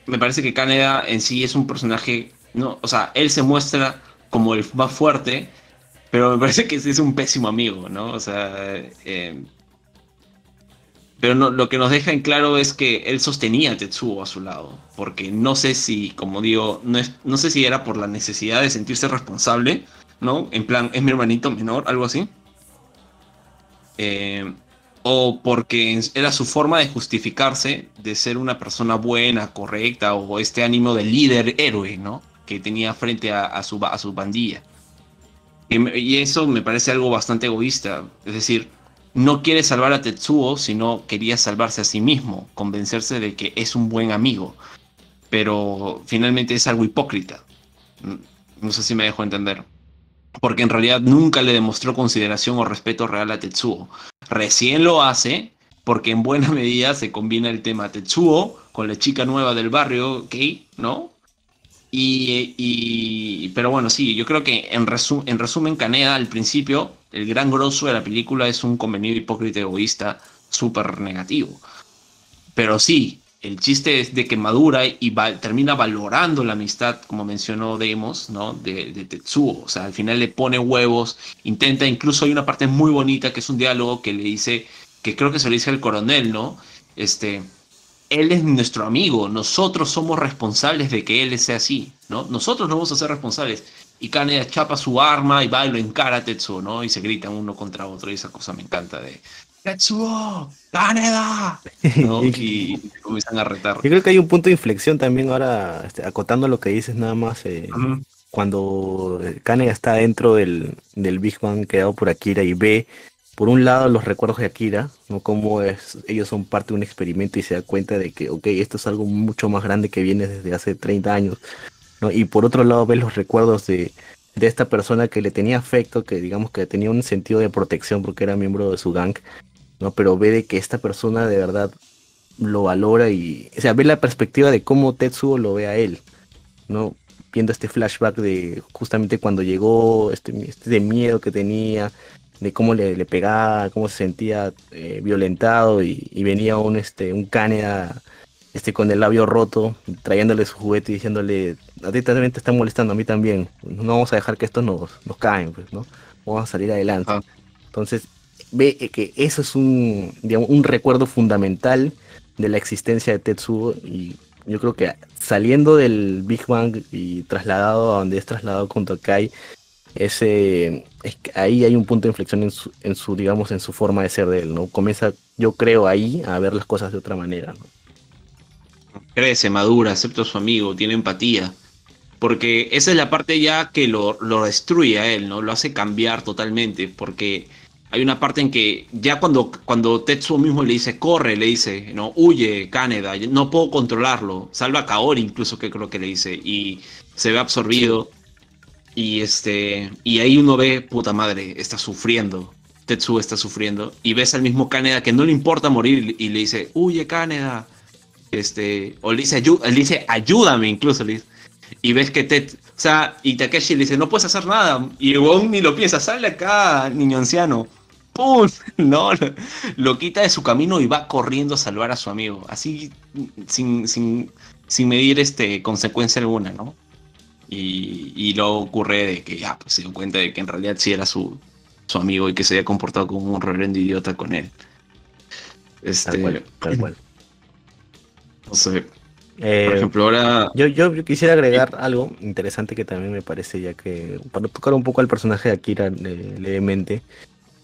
me parece que Kaneda en sí es un personaje, no, o sea, él se muestra como el más fuerte, pero me parece que sí es un pésimo amigo, ¿no? O sea, pero no, lo que nos deja en claro es que él sostenía a Tetsuo a su lado, porque no sé si, como digo, no sé si era por la necesidad de sentirse responsable, ¿no? En plan, es mi hermanito menor, algo así. eh, o porque era su forma de justificarse de ser una persona buena, correcta, o este ánimo de líder héroe, ¿no? Que tenía frente a su pandilla. Y eso me parece algo bastante egoísta. Es decir, no quiere salvar a Tetsuo, sino quería salvarse a sí mismo, convencerse de que es un buen amigo. Pero finalmente es algo hipócrita. No sé si me dejo entender. Porque en realidad nunca le demostró consideración o respeto real a Tetsuo. Recién lo hace porque en buena medida se combina el tema Tetsuo con la chica nueva del barrio, Kei, ¿no? Pero bueno, sí, yo creo que en resumen, Kaneda al principio, el gran grosso de la película es un convenido hipócrita egoísta súper negativo. Pero sí, el chiste es de que madura y termina valorando la amistad, como mencionó Demos, ¿no? De Tetsuo. O sea, al final le pone huevos, intenta, incluso hay una parte muy bonita que es un diálogo que le dice, que creo que se lo dice al coronel, ¿no? Él es nuestro amigo, nosotros somos responsables de que él sea así, ¿no? Nosotros no vamos a ser responsables. Y Kaneda chapa su arma y va y lo encara a Tetsuo, ¿no? Y se gritan uno contra otro y esa cosa me encanta de Tetsuo, Kaneda, ¿no? Y se comienzan a retar. Yo creo que hay un punto de inflexión también ahora, acotando lo que dices nada más, Ujú. cuando Kanega está dentro del Big Bang creado por Akira y ve por un lado los recuerdos de Akira, ¿no? Como ellos son parte de un experimento y se da cuenta de que, ok, esto es algo mucho más grande que viene desde hace 30 años, ¿no? Y por otro lado ves los recuerdos de esta persona que le tenía afecto, que digamos que tenía un sentido de protección porque era miembro de su gang, ¿no? Pero ve de que esta persona de verdad lo valora y, o sea, ve la perspectiva de cómo Tetsuo lo ve a él, ¿no? Viendo este flashback de justamente cuando llegó, este de miedo que tenía, de cómo le pegaba, cómo se sentía violentado y venía un Kaneda con el labio roto, trayéndole su juguete y diciéndole, a ti también te está molestando, a mí también, no vamos a dejar que estos nos caen, pues, ¿no? Vamos a salir adelante. Ajá. Entonces, ve que eso es digamos, un recuerdo fundamental de la existencia de Tetsuo y yo creo que saliendo del Big Bang y trasladado a donde es trasladado con Tokai, ahí hay un punto de inflexión digamos, en su forma de ser de él, ¿no? Comienza, yo creo, ahí a ver las cosas de otra manera, ¿no? Crece, madura, acepta a su amigo, tiene empatía. Porque esa es la parte ya que lo destruye a él, ¿no? Lo hace cambiar totalmente. Porque hay una parte en que ya cuando Tetsuo mismo le dice, corre, le dice, no, huye, Kaneda, no puedo controlarlo. Salva a Kaori incluso, que creo que le dice. Y se ve absorbido. Y ahí uno ve, puta madre, está sufriendo. Tetsuo está sufriendo. Y ves al mismo Kaneda que no le importa morir y le dice, huye, Kaneda. O le dice, ayúdame incluso, le dice. Y ves que y Takeshi le dice, no puedes hacer nada. Y Wong ni lo piensa, sale acá, niño anciano. ¡Pum! No, lo quita de su camino y va corriendo a salvar a su amigo. Así, sin medir consecuencia alguna, ¿no? Y luego ocurre de que ya pues, se dio cuenta de que en realidad sí era su amigo y que se había comportado como un reverendo idiota con él. Tal cual. No sé. Por ejemplo, ahora... Yo quisiera agregar algo interesante que también me parece, ya que para tocar un poco al personaje de Akira levemente,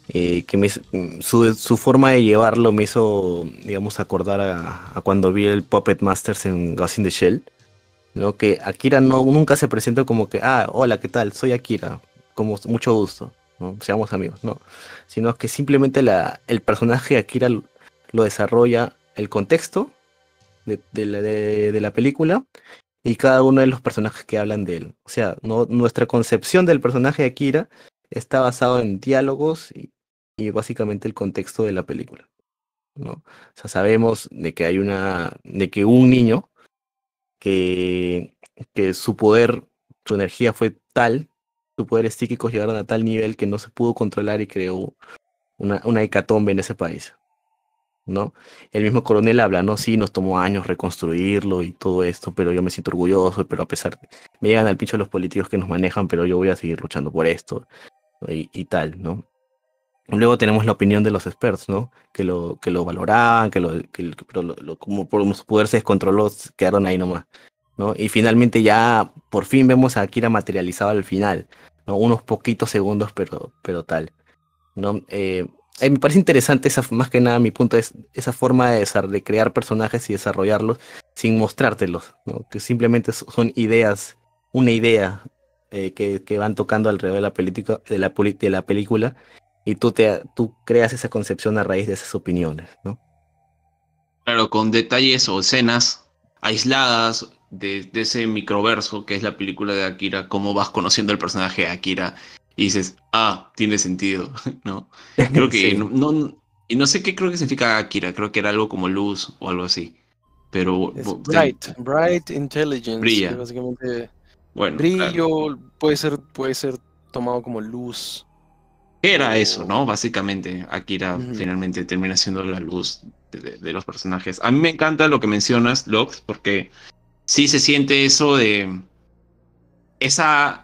que su forma de llevarlo me hizo, digamos, acordar a cuando vi el Puppet Masters en Ghost in the Shell, ¿no? Que Akira nunca se presenta como que, hola, ¿qué tal? Soy Akira, como mucho gusto, ¿no? Seamos amigos, no, sino que simplemente el personaje de Akira lo desarrolla el contexto de la película y cada uno de los personajes que hablan de él. O sea, nuestra concepción del personaje de Akira está basado en diálogos y básicamente el contexto de la película, ¿no? O sea, sabemos de que un niño que, que su poder, su energía fue tal, sus poderes psíquicos llegaron a tal nivel que no se pudo controlar y creó una hecatombe en ese país, ¿no? El mismo coronel habla, ¿no? Sí, nos tomó años reconstruirlo y todo esto, pero yo me siento orgulloso, pero a pesar, me llegan al pincho los políticos que nos manejan, pero yo voy a seguir luchando por esto, ¿no? Y tal, ¿no? Luego tenemos la opinión de los expertos, ¿no? Que lo valoraban, pero como por su poder se descontroló, quedaron ahí nomás, ¿no? Y finalmente ya, por fin vemos a Akira materializado al final, ¿no? Unos poquitos segundos, pero tal, ¿no? Me parece interesante más que nada mi punto es esa forma de crear personajes y desarrollarlos sin mostrártelos, ¿no? Que simplemente son ideas, una idea que van tocando alrededor de la política, de la película y tú creas esa concepción a raíz de esas opiniones, ¿no? Claro, con detalles o escenas aisladas de ese microverso que es la película de Akira, cómo vas conociendo el personaje de Akira y dices, tiene sentido, ¿no? Creo que Sí. y no sé qué creo que significa Akira, creo que era algo como luz o algo así, pero Es bright intelligence, que brilla. básicamente Bueno, claro. brillo puede ser tomado como luz. ¿Qué era eso, O... no? Básicamente, Akira Ujú. finalmente termina siendo la luz de los personajes. A mí me encanta lo que mencionas, Lox, porque sí se siente eso de esa.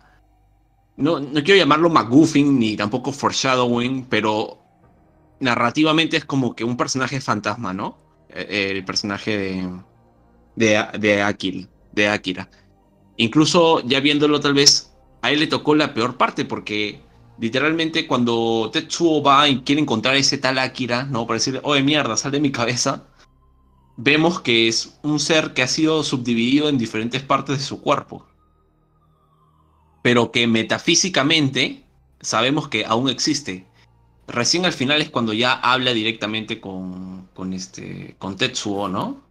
No quiero llamarlo McGuffin ni tampoco foreshadowing, pero narrativamente es como que un personaje fantasma, ¿no? El personaje de Akira. Incluso ya viéndolo tal vez, a él le tocó la peor parte porque literalmente cuando Tetsuo va y quiere encontrar ese tal Akira, ¿no? Para decirle, oye mierda, sal de mi cabeza, vemos que es un ser que ha sido subdividido en diferentes partes de su cuerpo, pero que metafísicamente sabemos que aún existe. recién al final es cuando ya habla directamente con Tetsuo, ¿no?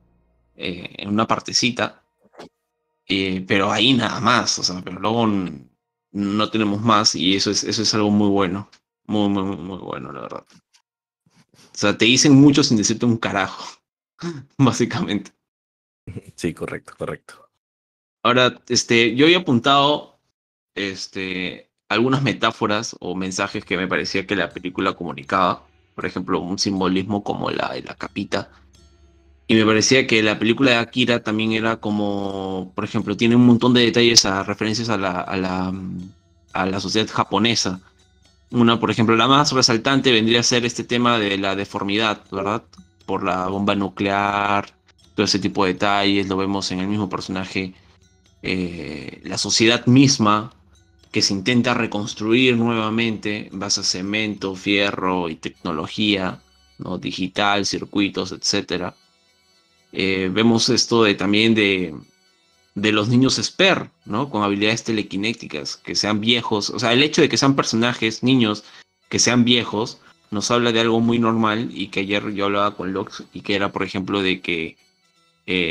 En una partecita. Pero ahí nada más, o sea, pero luego no tenemos más y eso es algo muy bueno. Muy, muy, muy muy bueno, la verdad. O sea, te dicen mucho sin decirte un carajo, básicamente. Sí, correcto, correcto. Ahora, yo había apuntado algunas metáforas o mensajes que me parecía que la película comunicaba. Por ejemplo, un simbolismo como la capita. Y me parecía que la película de Akira también era como, por ejemplo, tiene un montón de detalles a referencias a la sociedad japonesa. Una, por ejemplo, la más resaltante vendría a ser este tema de la deformidad, ¿verdad? Por la bomba nuclear, todo ese tipo de detalles, lo vemos en el mismo personaje. La sociedad misma que se intenta reconstruir nuevamente en base a cemento, fierro y tecnología, ¿no? Digital, circuitos, etcétera. Vemos esto también de los niños Esper, ¿no? Con habilidades telequinéticas, que sean viejos. O sea, el hecho de que sean personajes, niños, que sean viejos, nos habla de algo muy normal y que ayer yo hablaba con Lux y que era, por ejemplo, de que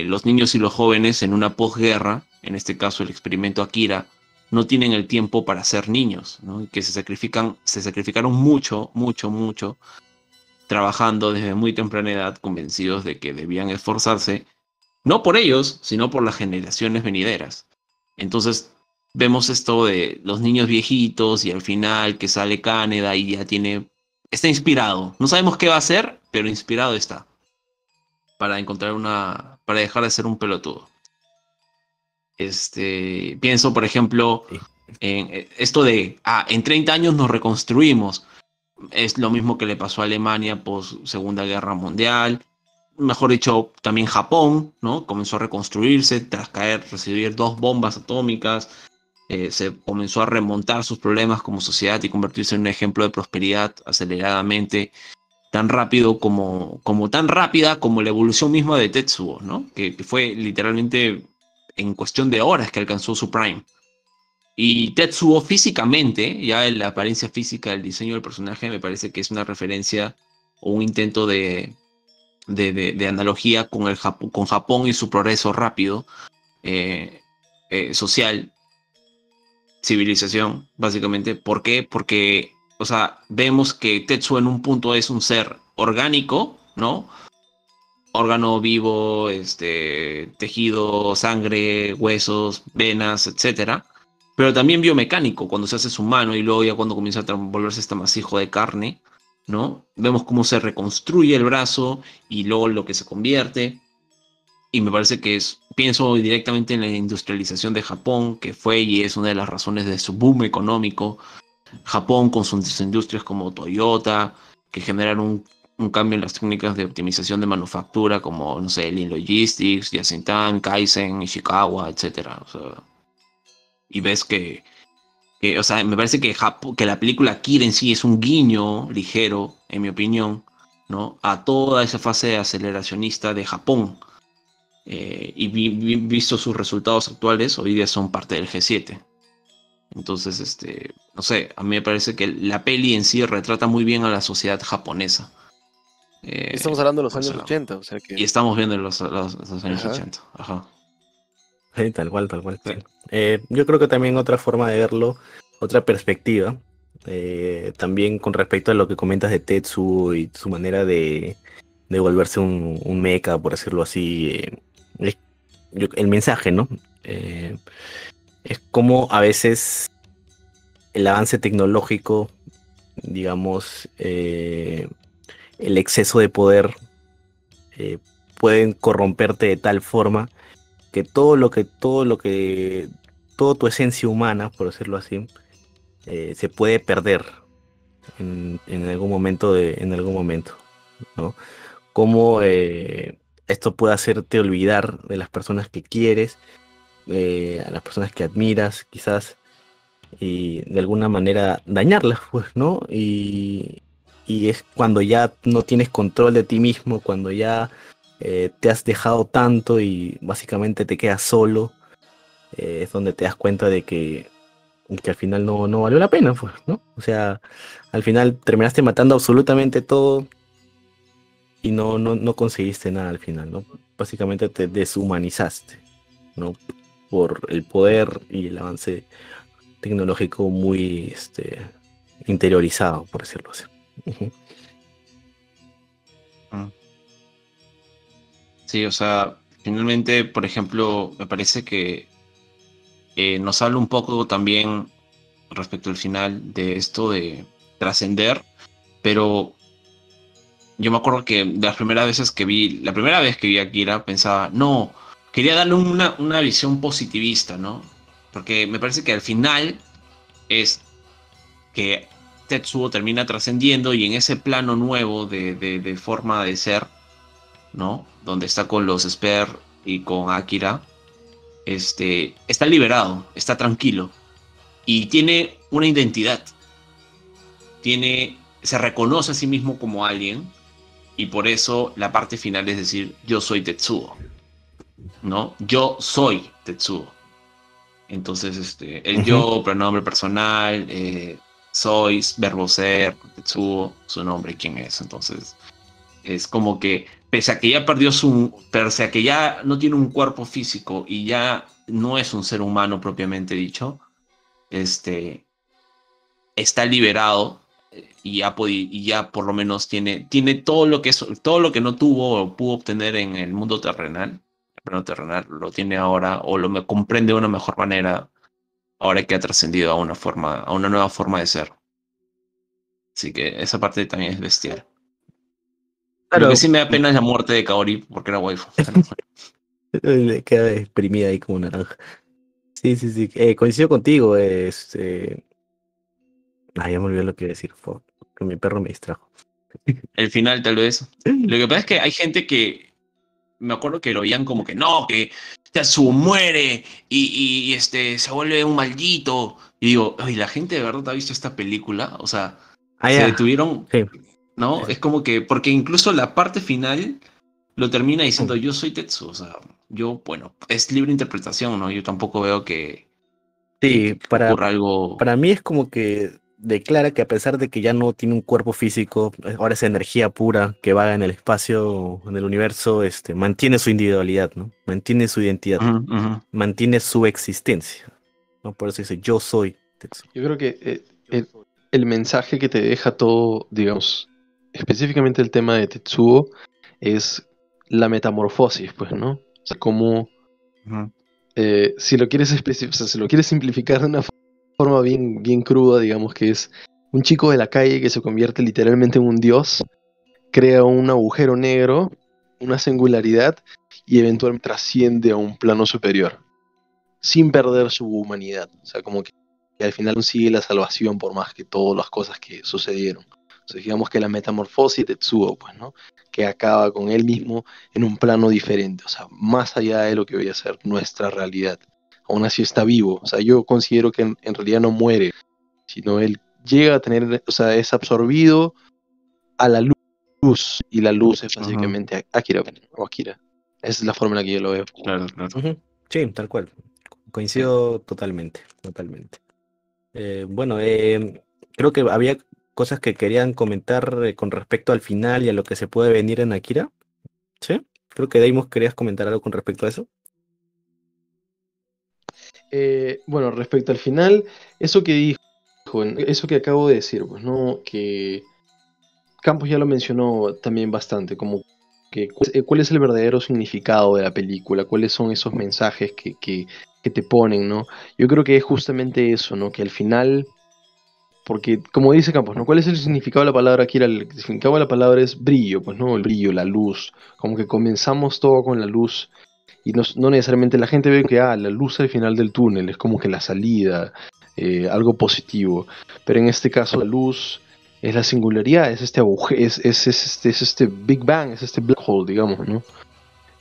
los niños y los jóvenes en una posguerra, en este caso el experimento Akira, no tienen el tiempo para ser niños, ¿no? Y que se sacrificaron mucho, mucho, mucho, trabajando desde muy temprana edad, convencidos de que debían esforzarse no por ellos, sino por las generaciones venideras. Entonces vemos esto de los niños viejitos y al final que sale Caneda y ya está inspirado. No sabemos qué va a hacer, pero inspirado está para dejar de ser un pelotudo. Pienso, por ejemplo, Sí. en esto en 30 años nos reconstruimos. Es lo mismo que le pasó a Alemania post Segunda Guerra Mundial. Mejor dicho, también Japón, ¿no? Comenzó a reconstruirse tras recibir 2 bombas atómicas. Se comenzó a remontar sus problemas como sociedad y convertirse en un ejemplo de prosperidad aceleradamente, tan rápido tan rápida como la evolución misma de Tetsuo, ¿no? Que fue literalmente en cuestión de horas que alcanzó su prime. Y Tetsuo físicamente, ya en la apariencia física, el diseño del personaje, me parece que es una referencia o un intento de analogía con Japón y su progreso rápido, eh, social, civilización, básicamente. ¿Por qué? Porque, o sea, vemos que Tetsuo en un punto es un ser orgánico, ¿no? Órgano vivo, tejido, sangre, huesos, venas, etcétera. Pero también biomecánico, cuando se hace humano y luego ya cuando comienza a volverse este masijo de carne, ¿no? Vemos cómo se reconstruye el brazo y luego lo que se convierte. Y me parece que pienso directamente en la industrialización de Japón, que fue y es una de las razones de su boom económico. Japón con sus industrias como Toyota, que generan un cambio en las técnicas de optimización de manufactura, como, no sé, Lean Logistics, Yasentan, Kaizen, Ishikawa, etc. O sea, y ves o sea, me parece que la película Akira en sí es un guiño ligero, en mi opinión, ¿no? A toda esa fase aceleracionista de Japón. Y visto sus resultados actuales, hoy día son parte del G7. Entonces, no sé, a mí me parece que la peli en sí retrata muy bien a la sociedad japonesa. Estamos hablando de los Por ese años lado. 80, o sea Y que... estamos viendo los años Ajá. 80. Ajá. Sí, tal cual, tal cual. Sí. Yo creo que también otra forma de verlo, otra perspectiva, también con respecto a lo que comentas de Tetsu y su manera de volverse un mecha, por decirlo así, es- el mensaje, ¿no? Es como a veces el avance tecnológico, digamos, el exceso de poder eh, pueden corromperte de tal forma que toda tu esencia humana, por decirlo así, se puede perder en algún momento en algún momento, ¿no? Cómo esto puede hacerte olvidar de las personas que quieres, a las personas que admiras, quizás, y de alguna manera dañarlas, pues, ¿no? Y es cuando ya no tienes control de ti mismo, cuando ya te has dejado tanto y básicamente te quedas solo, es donde te das cuenta de que y que al final no valió la pena, pues, ¿no? O sea, al final terminaste matando absolutamente todo y no conseguiste nada al final, ¿no? Básicamente te deshumanizaste, ¿no? Por el poder y el avance tecnológico muy interiorizado, por decirlo así. Ujú. Mm. Sí, o sea, finalmente, por ejemplo, me parece que nos habla un poco también respecto al final de esto de trascender, pero yo me acuerdo que de las primeras veces que vi, la primera vez que vi a Akira, pensaba, no, quería darle una visión positivista, ¿no? Porque me parece que al final es que Tetsuo termina trascendiendo y en ese plano nuevo de forma de ser, ¿no? Donde está con los Esper y con Akira, está liberado, está tranquilo y tiene una identidad, se reconoce a sí mismo como alguien y por eso la parte final es decir, yo soy Tetsuo, ¿no? Yo soy Tetsuo. Entonces, el Ujú. yo, pronombre personal, soy, verbo ser, Tetsuo, su nombre, quién es. Entonces, es como que, pese a que ya no tiene un cuerpo físico y ya no es un ser humano propiamente dicho, este, está liberado y ya por lo menos tiene todo lo que no tuvo o pudo obtener en el mundo terrenal. El plano terrenal lo tiene ahora o comprende de una mejor manera ahora que ha trascendido a una nueva forma de ser. Así que esa parte también es bestial. Lo que Claro, sí me da pena es la muerte de Kaori porque era waifu. Pero bueno. le queda exprimida ahí como naranja. Sí, sí, sí. Coincido contigo. Ya me olvidé lo que iba a decir. Fuck, que mi perro me distrajo. El final tal vez. Lo que pasa es que hay gente que me acuerdo que lo veían como que no, que Tetsuo muere se vuelve un maldito. Y digo, ay, la gente de verdad ha visto esta película. O sea, se Ya. detuvieron, Sí. Sí, ¿no? sí. Es como que, porque incluso la parte final lo termina Mm. diciendo yo soy Tetsuo. O sea, yo, bueno, es libre interpretación, ¿no? Yo tampoco veo Sí, que ocurra algo. para mí es como que declara que a pesar de que ya no tiene un cuerpo físico, ahora es energía pura que vaga en el espacio, en el universo, mantiene su individualidad, ¿no? Mantiene su identidad, Ujú, ujú, mantiene su existencia, ¿no? Por eso dice, yo soy Tetsuo. Yo creo que el mensaje que te deja todo, digamos, específicamente el tema de Tetsuo, es la metamorfosis, pues, ¿no? O sea, como ujú, si lo quieres o sea, si lo quieres simplificar de una forma bien, bien cruda, digamos que es un chico de la calle que se convierte literalmente en un dios, crea un agujero negro, una singularidad y eventualmente trasciende a un plano superior, sin perder su humanidad. O sea, como que al final consigue la salvación por más que todas las cosas que sucedieron. Entonces, digamos que la metamorfosis de Tetsuo, pues, ¿no? Que acaba con él mismo en un plano diferente, o sea, más allá de lo que voy a ser nuestra realidad. Aún así está vivo. O sea, yo considero que en realidad no muere, sino él llega a tener, o sea, es absorbido a la luz, y la luz es ujú. básicamente Akira, o Akira. Esa es la forma en la que yo lo veo. Claro, claro. Ujú. Sí, tal cual. Sí. Coincido totalmente, totalmente. Bueno, creo que había cosas que querían comentar con respecto al final y a lo que se puede venir en Akira. ¿Sí? Creo que Deimos querías comentar algo con respecto a eso. Bueno, respecto al final, eso que dijo, eso que acabo de decir, pues, ¿no? Que Campos ya lo mencionó también bastante, como que cuál es el verdadero significado de la película, cuáles son esos mensajes que te ponen, ¿no? Yo creo que es justamente eso, ¿no? Que al final, porque como dice Campos, ¿no? ¿Cuál es el significado de la palabra aquí? El significado de la palabra es brillo, pues, ¿no? El brillo, la luz, como que comenzamos todo con la luz. Y no necesariamente la gente ve que la luz al final del túnel es como que la salida, algo positivo. Pero en este caso la luz es la singularidad, es este agujero, es este Big Bang, es este black hole, digamos, ¿no?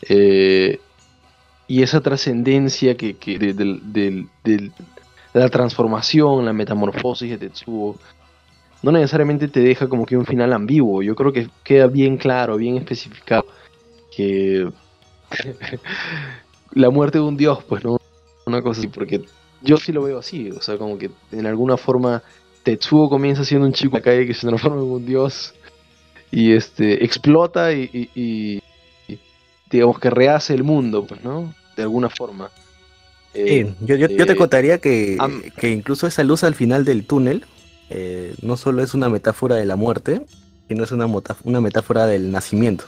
Eh, y esa trascendencia de la transformación, la metamorfosis de Tetsuo, no necesariamente te deja como que un final ambiguo. Yo creo que queda bien claro, bien especificado que la muerte de un dios, pues no, una cosa así, porque yo sí lo veo así, o sea, como que en alguna forma Tetsuo comienza siendo un chico en la calle que se transforma en un dios y explota y digamos que rehace el mundo, pues, ¿no? De alguna forma. Eh, Sí, yo te eh, contaría am- que incluso esa luz al final del túnel no solo es una metáfora de la muerte, sino es una metáfora del nacimiento.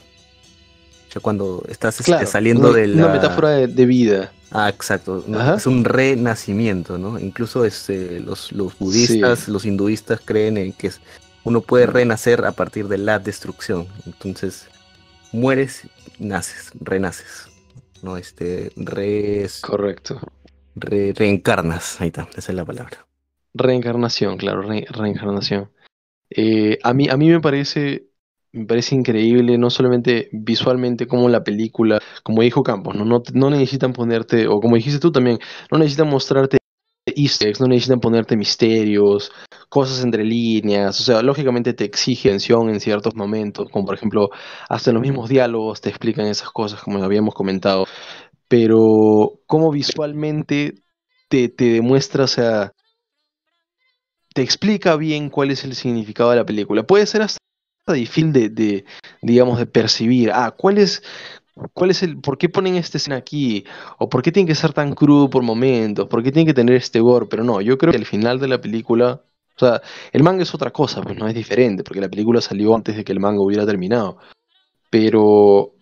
O sea, cuando estás claro, saliendo de una metáfora la... de vida. Ah, exacto, Ajá. es un renacimiento, ¿no? Incluso los Sí, budistas, los hinduistas creen en que uno puede renacer a partir de la destrucción. Entonces, mueres, naces, renaces, ¿no? correcto. Reencarnas, ahí está, esa es la palabra. Reencarnación, claro, reencarnación. A mí me parece increíble, no solamente visualmente como la película, como dijo Campos, ¿no? No necesitan ponerte, o como dijiste tú también, no necesitan mostrarte easter eggs, no necesitan ponerte misterios, cosas entre líneas, o sea, lógicamente te exige atención en ciertos momentos, como por ejemplo, hasta en los mismos diálogos te explican esas cosas, como habíamos comentado, pero como visualmente te demuestra, o sea, te explica bien cuál es el significado de la película. Puede ser hasta difícil digamos, de percibir, cuál es por qué ponen esta escena aquí, o por qué tiene que ser tan crudo por momentos, por qué tiene que tener este gore, pero no, yo creo que al final de la película, o sea, el manga es otra cosa, pues no es diferente, porque la película salió antes de que el manga hubiera terminado, pero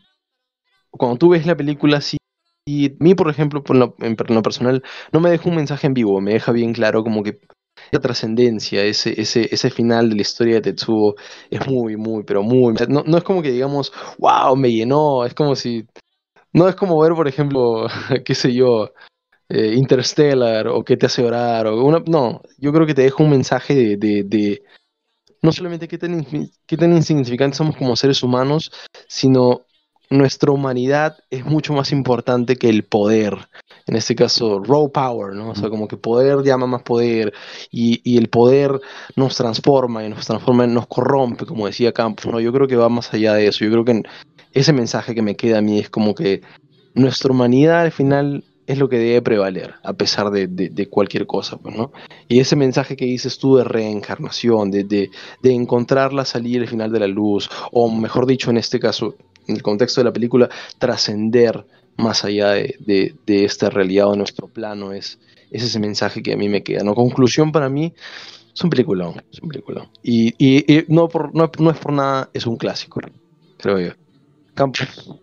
cuando tú ves la película, sí, y a mí, por ejemplo, en lo personal, no me deja un mensaje en vivo, me deja bien claro como que esa trascendencia, ese final de la historia de Tetsuo es muy, muy, pero muy... o sea, no es como que digamos, wow, me llenó, es como si... No es como ver, por ejemplo, qué sé yo, Interstellar o qué te hace orar o una... No, yo creo que te deja un mensaje de no solamente qué tan insignificantes somos como seres humanos, sino nuestra humanidad es mucho más importante que el poder. En este caso, raw power, ¿no? O sea, como que poder llama más poder y el poder nos transforma y nos transforma, nos corrompe, como decía Campos, ¿no? Yo creo que va más allá de eso. Yo creo que ese mensaje que me queda a mí es como que nuestra humanidad al final es lo que debe prevaler, a pesar de cualquier cosa, pues, ¿no? Y ese mensaje que dices tú de reencarnación, de encontrar la salida al final de la luz, o mejor dicho, en este caso, en el contexto de la película, trascender más allá de esta realidad o de nuestro plano, es ese mensaje que a mí me queda, ¿no? Conclusión para mí, es un peliculón, es un peliculón. Y no es por nada, es un clásico, creo yo. Campos.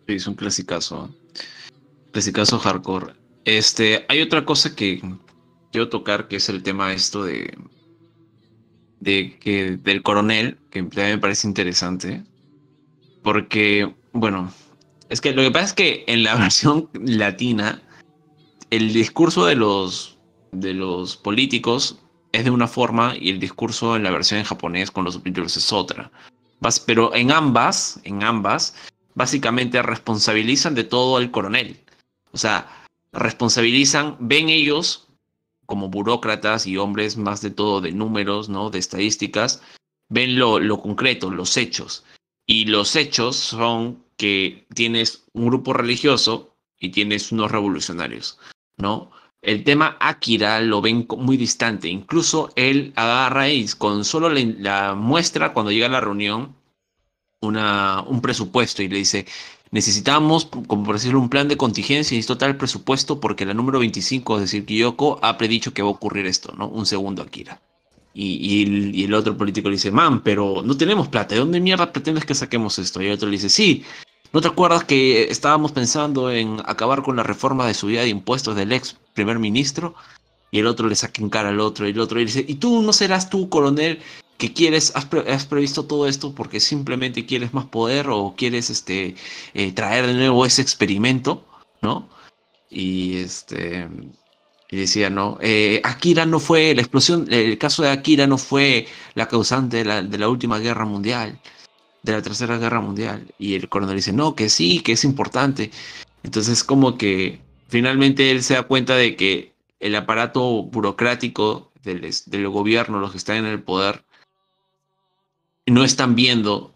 Sí, es un clasicazo. Clasicazo hardcore. Hay otra cosa que quiero tocar, que es el tema esto del coronel, que también me parece interesante. Porque, bueno, es que lo que pasa es que en la versión latina, el discurso de los políticos es de una forma y el discurso en la versión en japonés con los subtítulos es otra. Pero en ambas, básicamente responsabilizan de todo al coronel. O sea, ven ellos como burócratas y hombres más de todo de números, ¿no? De estadísticas, ven lo concreto, los hechos. Y los hechos son que tienes un grupo religioso y tienes unos revolucionarios, ¿no? El tema Akira lo ven muy distante. Incluso él agarra y con solo la muestra cuando llega a la reunión un presupuesto y le dice, necesitamos, como por decirlo, un plan de contingencia y necesito tal presupuesto porque la número 25, es decir, Kyoko, ha predicho que va a ocurrir esto, ¿no? Un segundo, Akira. Y el otro político le dice, man, pero no tenemos plata, ¿de dónde mierda pretendes que saquemos esto? Y el otro le dice, sí, ¿no te acuerdas que estábamos pensando en acabar con la reforma de subida de impuestos del ex primer ministro? Y el otro le saca en cara al otro y el otro y dice, ¿y tú no serás tú, coronel, que quieres, has previsto todo esto porque simplemente quieres más poder o quieres traer de nuevo ese experimento, ¿no? Y y decía, ¿no? Akira no fue, la explosión, el caso de Akira no fue la causante de la última guerra mundial, de la tercera guerra mundial. Y el coronel dice, no, que sí, que es importante. Entonces, como que finalmente él se da cuenta de que el aparato burocrático del gobierno, los que están en el poder, no están viendo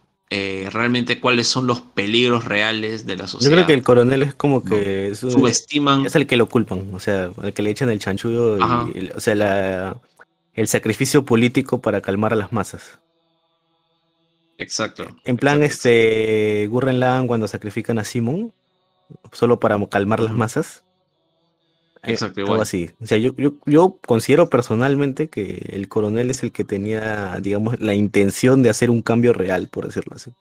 realmente cuáles son los peligros reales de la Yo creo que sociedad. el coronel es como ¿No? que Subestiman. es el que lo culpan, o sea, el que le echan el chanchullo Ajá, o sea, el sacrificio político para calmar a las masas. exacto, En plan, exacto, exacto. Gurren Lagann cuando sacrifican a Simon, solo para calmar las Ujú, masas. exacto, Algo igual. así. O sea, yo considero personalmente que el coronel es el que tenía, digamos, la intención de hacer un cambio real, por decirlo así.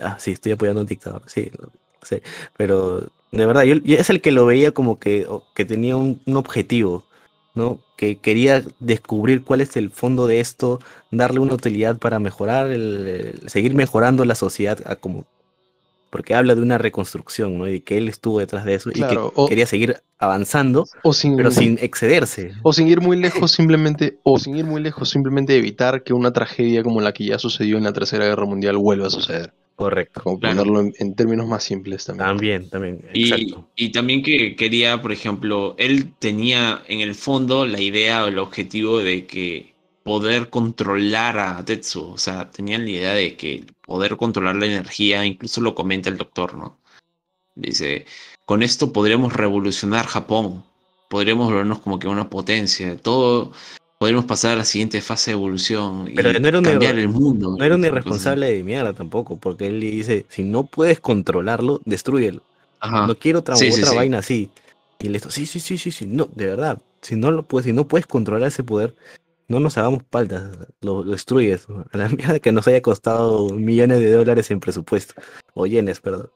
Ah, sí, estoy apoyando a un dictador, sí, sí. Pero de verdad, yo es el que lo veía como que tenía un objetivo, ¿no? Que quería descubrir cuál es el fondo de esto, darle una utilidad para mejorar, seguir mejorando la sociedad a como porque habla de una reconstrucción, ¿no? Y que él estuvo detrás de eso y que Claro, quería seguir avanzando, o pero sin, sin excederse. o sin ir muy lejos, simplemente evitar que una tragedia como la que ya sucedió en la Tercera Guerra Mundial vuelva a suceder. Correcto. Como Claro. ponerlo en términos más simples también. También, Y, exacto. y también que quería, por ejemplo, él tenía en el fondo la idea o el objetivo de que poder controlar a Tetsuo, o sea, tenían la idea de que poder controlar la energía, incluso lo comenta el doctor, ¿no? Dice, con esto podríamos revolucionar Japón, podríamos volvernos como que una potencia, todo, podríamos pasar a la siguiente fase de evolución Pero y cambiar el mundo, no era un y cosas así. irresponsable de mierda tampoco, porque él le dice, si no puedes controlarlo, destrúyelo. Ajá, No quiero sí, sí, otra sí. vaina así. Y le dijo, sí, no, de verdad. Si no puedes controlar ese poder, no nos hagamos paltas, lo destruyes. A la mierda que nos haya costado millones de dólares en presupuesto. O yenes, perdón.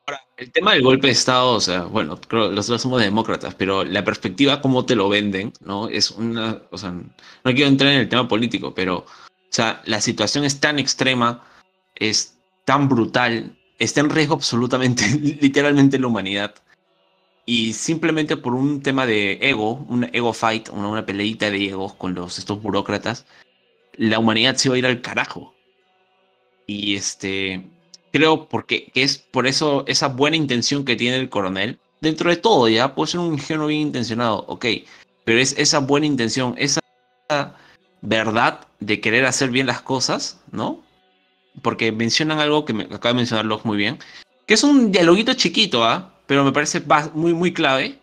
Ahora, el tema del golpe de Estado, o sea, bueno, creo que los dos somos demócratas, pero la perspectiva, cómo te lo venden, ¿no? Es una, o sea, no quiero entrar en el tema político, pero, o sea, la situación es tan extrema, es tan brutal, está en riesgo absolutamente, literalmente la humanidad. Y simplemente por un tema de ego, un ego fight, una peleita de egos con estos burócratas, la humanidad se va a ir al carajo. Y creo que es por eso esa buena intención que tiene el coronel, dentro de todo, ya puede ser un ingenuo bien intencionado, ok, pero es esa buena intención, esa verdad de querer hacer bien las cosas, ¿no? Porque mencionan algo que acaba de mencionarlo muy bien, que es un dialoguito chiquito, ¿ah? Pero me parece muy, muy clave,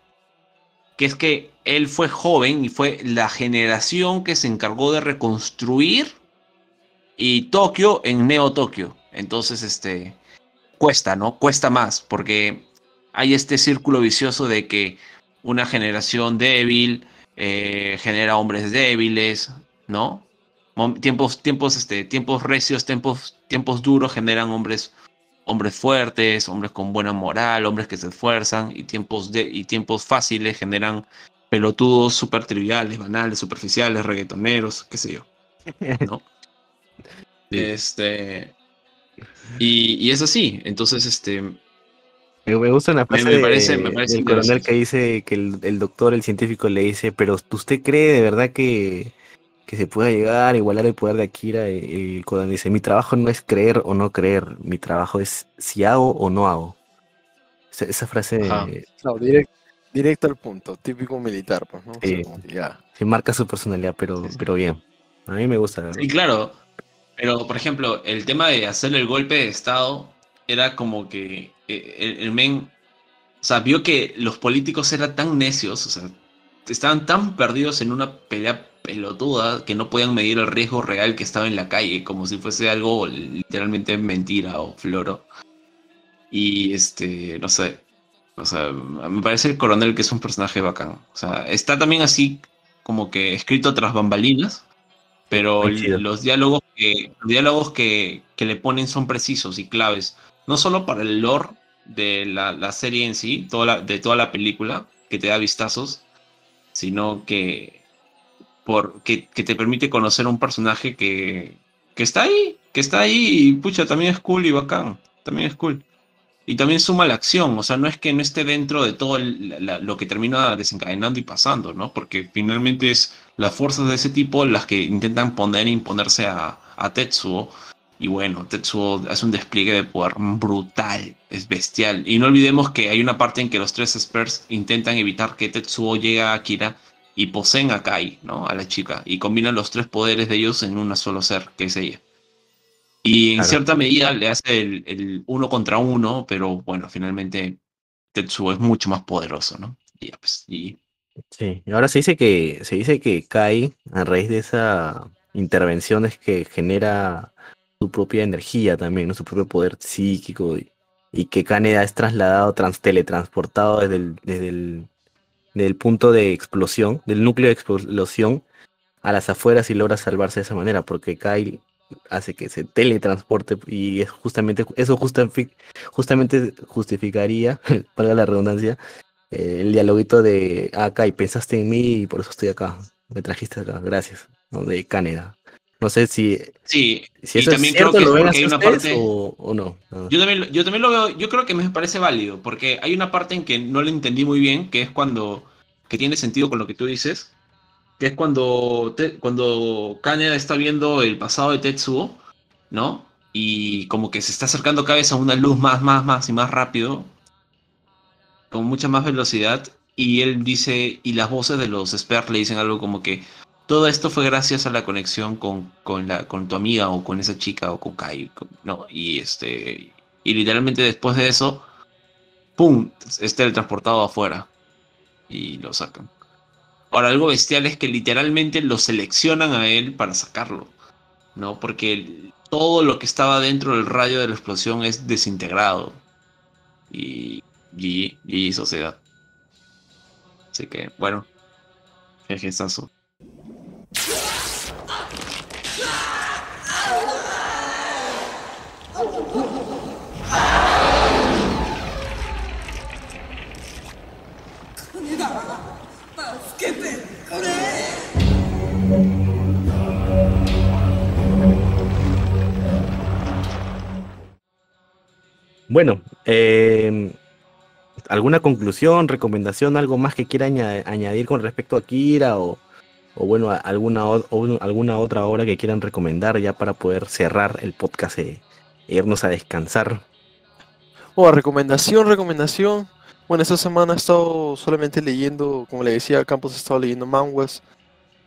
que es que él fue joven y fue la generación que se encargó de reconstruir y Tokio en Neo Tokio. Entonces, cuesta, ¿no? Cuesta más, porque hay este círculo vicioso de que una generación débil genera hombres débiles, ¿no? Tiempos recios, tiempos duros generan hombres fuertes, hombres con buena moral, hombres que se esfuerzan, y tiempos fáciles generan pelotudos súper triviales, banales, superficiales, reggaetoneros, qué sé yo, ¿no? Sí. Y es así, entonces, Me gusta una frase me parece del coronel interesante. que dice que el doctor, el científico, le dice, pero ¿usted cree de verdad que se pueda llegar a igualar el poder de Akira? Y el coronel dice, mi trabajo no es creer o no creer, mi trabajo es si hago o no hago. Esa Ajá. frase Claro, directo al punto, típico militar, pues, ¿no? O sea, sí, como que ya. sí marca su personalidad, Sí, sí. pero bien. A mí me gusta. Sí, claro, pero por ejemplo, el tema de hacer el golpe de Estado era como que el men, o sea, vio que los políticos eran tan necios, o sea, estaban tan perdidos en una pelea pelotuda que no podían medir el riesgo real que estaba en la calle, como si fuese algo literalmente mentira o floro. Y no sé, o sea, me parece el coronel que es un personaje bacán. O sea, está también así como que escrito tras bambalinas, pero Coincido. los diálogos que le ponen son precisos y claves, no solo para el lore de la serie en sí, de toda la película, que te da vistazos, sino que te permite conocer un personaje que está ahí y pucha, también es cool y bacán, también es cool. Y también suma la acción, o sea, no es que no esté dentro de todo lo que termina desencadenando y pasando, ¿no? Porque finalmente es las fuerzas de ese tipo las que intentan poner e imponerse a Tetsuo. Y bueno, Tetsuo hace un despliegue de poder brutal, es bestial. Y no olvidemos que hay una parte en que los tres Spurs intentan evitar que Tetsuo llegue a Akira y poseen a Kai, ¿no? A la chica. Y combinan los tres poderes de ellos en un solo ser, que es ella. Y en Claro. cierta medida le hace el uno contra uno, pero bueno, finalmente Tetsuo es mucho más poderoso, ¿no? Y, ya, pues, y Sí, y ahora se dice que Kai, a raíz de esa intervención, es que genera su propia energía también, ¿no? Su propio poder psíquico y que Kaneda es trasladado, teletransportado desde el punto de explosión, del núcleo de explosión a las afueras y logra salvarse de esa manera, porque Kai hace que se teletransporte y es justamente eso justamente justificaría, valga la redundancia, el dialoguito de Kai, pensaste en mí y por eso estoy acá, me trajiste acá, gracias, ¿no? De Caneda. No sé sí, si y eso es también creo cierto, que es ¿lo ven porque así hay una ustedes parte, o no? Ah, yo también lo veo, yo creo que me parece válido, porque hay una parte en que no lo entendí muy bien, que es que tiene sentido con lo que tú dices, que es cuando Kaneda está viendo el pasado de Tetsuo, ¿no? Y como que se está acercando cada vez a una luz más y más rápido, con mucha más velocidad, y él dice, y las voces de los Spare le dicen algo como que todo esto fue gracias a la conexión con tu amiga o con esa chica o con Kai, ¿no? Y literalmente después de eso, ¡pum! Es teletransportado afuera y lo sacan. Ahora, algo bestial es que literalmente lo seleccionan a él para sacarlo, ¿no? Porque todo lo que estaba dentro del rayo de la explosión es desintegrado. Y sociedad. Así que, bueno, jejezazo. bueno, ¿alguna conclusión, recomendación, algo más que quiera añadir con respecto a Kira o bueno, alguna otra obra que quieran recomendar ya para poder cerrar el podcast e irnos a descansar? Recomendación. Bueno, esta semana he estado solamente leyendo, como le decía, Campos he estado leyendo manhwas.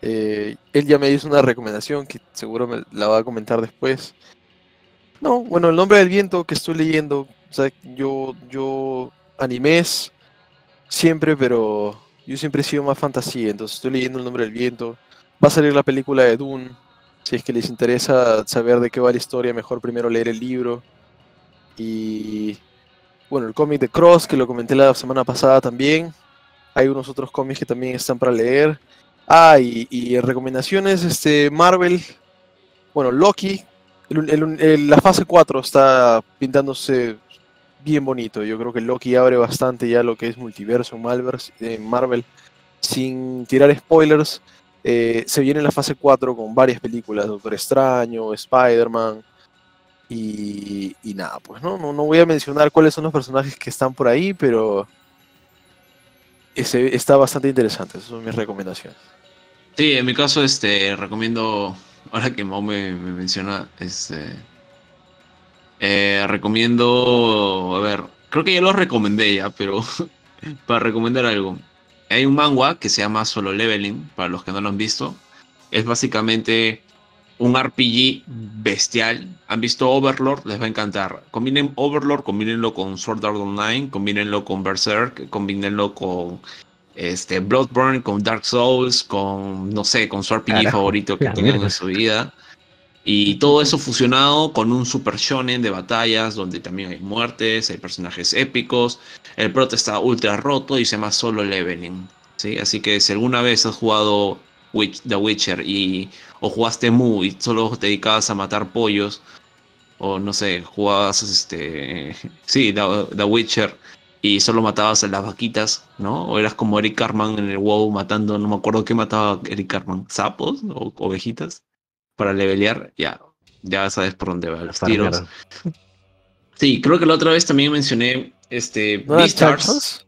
Él ya me hizo una recomendación que seguro me la va a comentar después. No, bueno, El nombre del viento que estoy leyendo, o sea, yo animes siempre, pero yo siempre he sido más fantasía, entonces estoy leyendo El nombre del viento. Va a salir la película de Dune. Si es que les interesa saber de qué va la historia, mejor primero leer el libro. Y bueno, el cómic de Cross, que lo comenté la semana pasada también. Hay unos otros cómics que también están para leer. Y en recomendaciones, Marvel, bueno, Loki, la fase 4 está pintándose bien bonito. Yo creo que Loki abre bastante ya lo que es multiverso en Marvel. Sin tirar spoilers, se viene la fase 4 con varias películas, Doctor Extraño, Spider-Man y nada, pues no voy a mencionar cuáles son los personajes que están por ahí, pero está bastante interesante. Esas son mis recomendaciones. Sí, en mi caso, recomiendo, ahora que Mau me menciona, recomiendo, a ver, creo que ya lo recomendé ya, pero para recomendar algo. Hay un manga que se llama Solo Leveling, para los que no lo han visto. Es básicamente un RPG bestial. ¿Han visto Overlord? Les va a encantar. Combinen Overlord, combínenlo con Sword Art Online, combínenlo con Berserk, combínenlo con Bloodborne, con Dark Souls, con, no sé, con su RPG Carajo, favorito que la tengan en mierda. su vida. Y todo eso fusionado con un super shonen de batallas donde también hay muertes, hay personajes épicos, el prota está ultra roto y se llama Solo Leveling, ¿sí? Así que si alguna vez has jugado The Witcher o jugaste Mu y solo te dedicabas a matar pollos, o no sé, jugabas sí, The Witcher y solo matabas a las vaquitas, ¿no? O eras como Eric Cartman en el WoW matando, no me acuerdo qué mataba Eric Cartman, sapos o ovejitas para levelear, ya sabes por dónde van A los tiros. farmear. Sí, creo que la otra vez también mencioné ¿No eran Beastars. chanchos?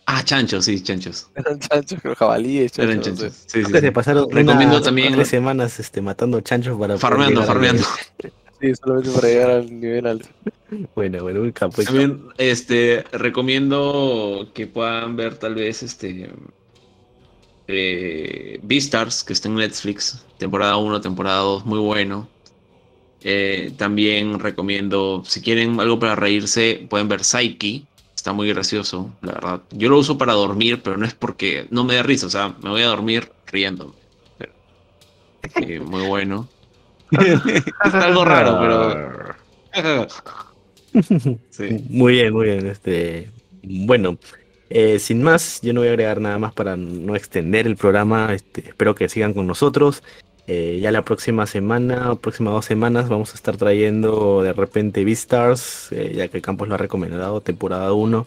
Ah, chanchos, sí, chanchos. Eran chanchos, creo, jabalíes, Eran chanchos, no sé. chanchos, sí, Creo sí, que se sí. pasaron Recomiendo unas 3 también semanas matando chanchos para poder farmeando, llegar al farmeando. nivel. Sí, solamente para llegar al nivel alto. Bueno, un capo. También recomiendo que puedan ver tal vez Beastars, que está en Netflix, temporada 1, temporada 2, muy bueno. También recomiendo, si quieren algo para reírse, pueden ver Psyche. Está muy gracioso, la verdad. Yo lo uso para dormir, pero no es porque no me dé risa. O sea, me voy a dormir riéndome. Pero, muy bueno. Es algo raro, pero... Sí. Muy bien, muy bien. Bueno, sin más, yo no voy a agregar nada más para no extender el programa. Espero que sigan con nosotros. Ya la próxima semana, o próximas 2 semanas, vamos a estar trayendo de repente Beastars, ya que Campos lo ha recomendado, temporada 1.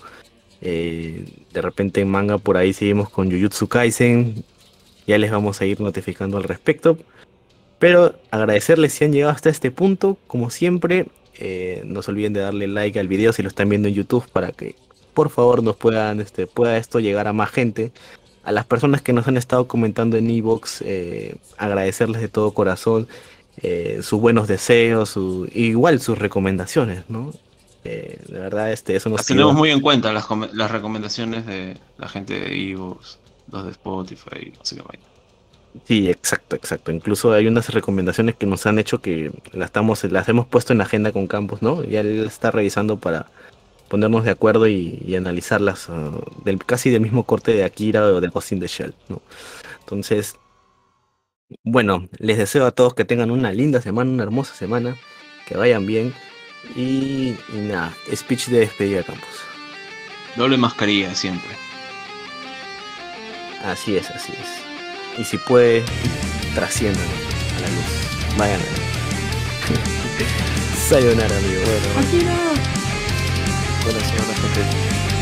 De repente en manga por ahí seguimos con Jujutsu Kaisen. Ya les vamos a ir notificando al respecto. Pero agradecerles si han llegado hasta este punto, como siempre. No se olviden de darle like al video si lo están viendo en YouTube para que por favor nos pueda esto llegar a más gente. A las personas que nos han estado comentando en Evox, agradecerles de todo corazón sus buenos deseos, igual sus recomendaciones, ¿no? De verdad, eso nos Las tenemos ayuda. muy en cuenta las recomendaciones de la gente de iVoox, los de Spotify, no sé qué vaina. Sí, exacto, exacto. Incluso hay unas recomendaciones que nos han hecho que las hemos puesto en la agenda con Campos, ¿no? Ya él está revisando para ponernos de acuerdo y analizarlas casi del mismo corte de Akira o de Ghost in the Shell, ¿no? Entonces, bueno, les deseo a todos que tengan una linda semana, una hermosa semana, que vayan bien y nada, speech de despedida, Campos. Doble mascarilla siempre. Así es, así es. Y si puede, trasciendan a la luz. Vayan a Sayonara, amigo. Buenas, gente.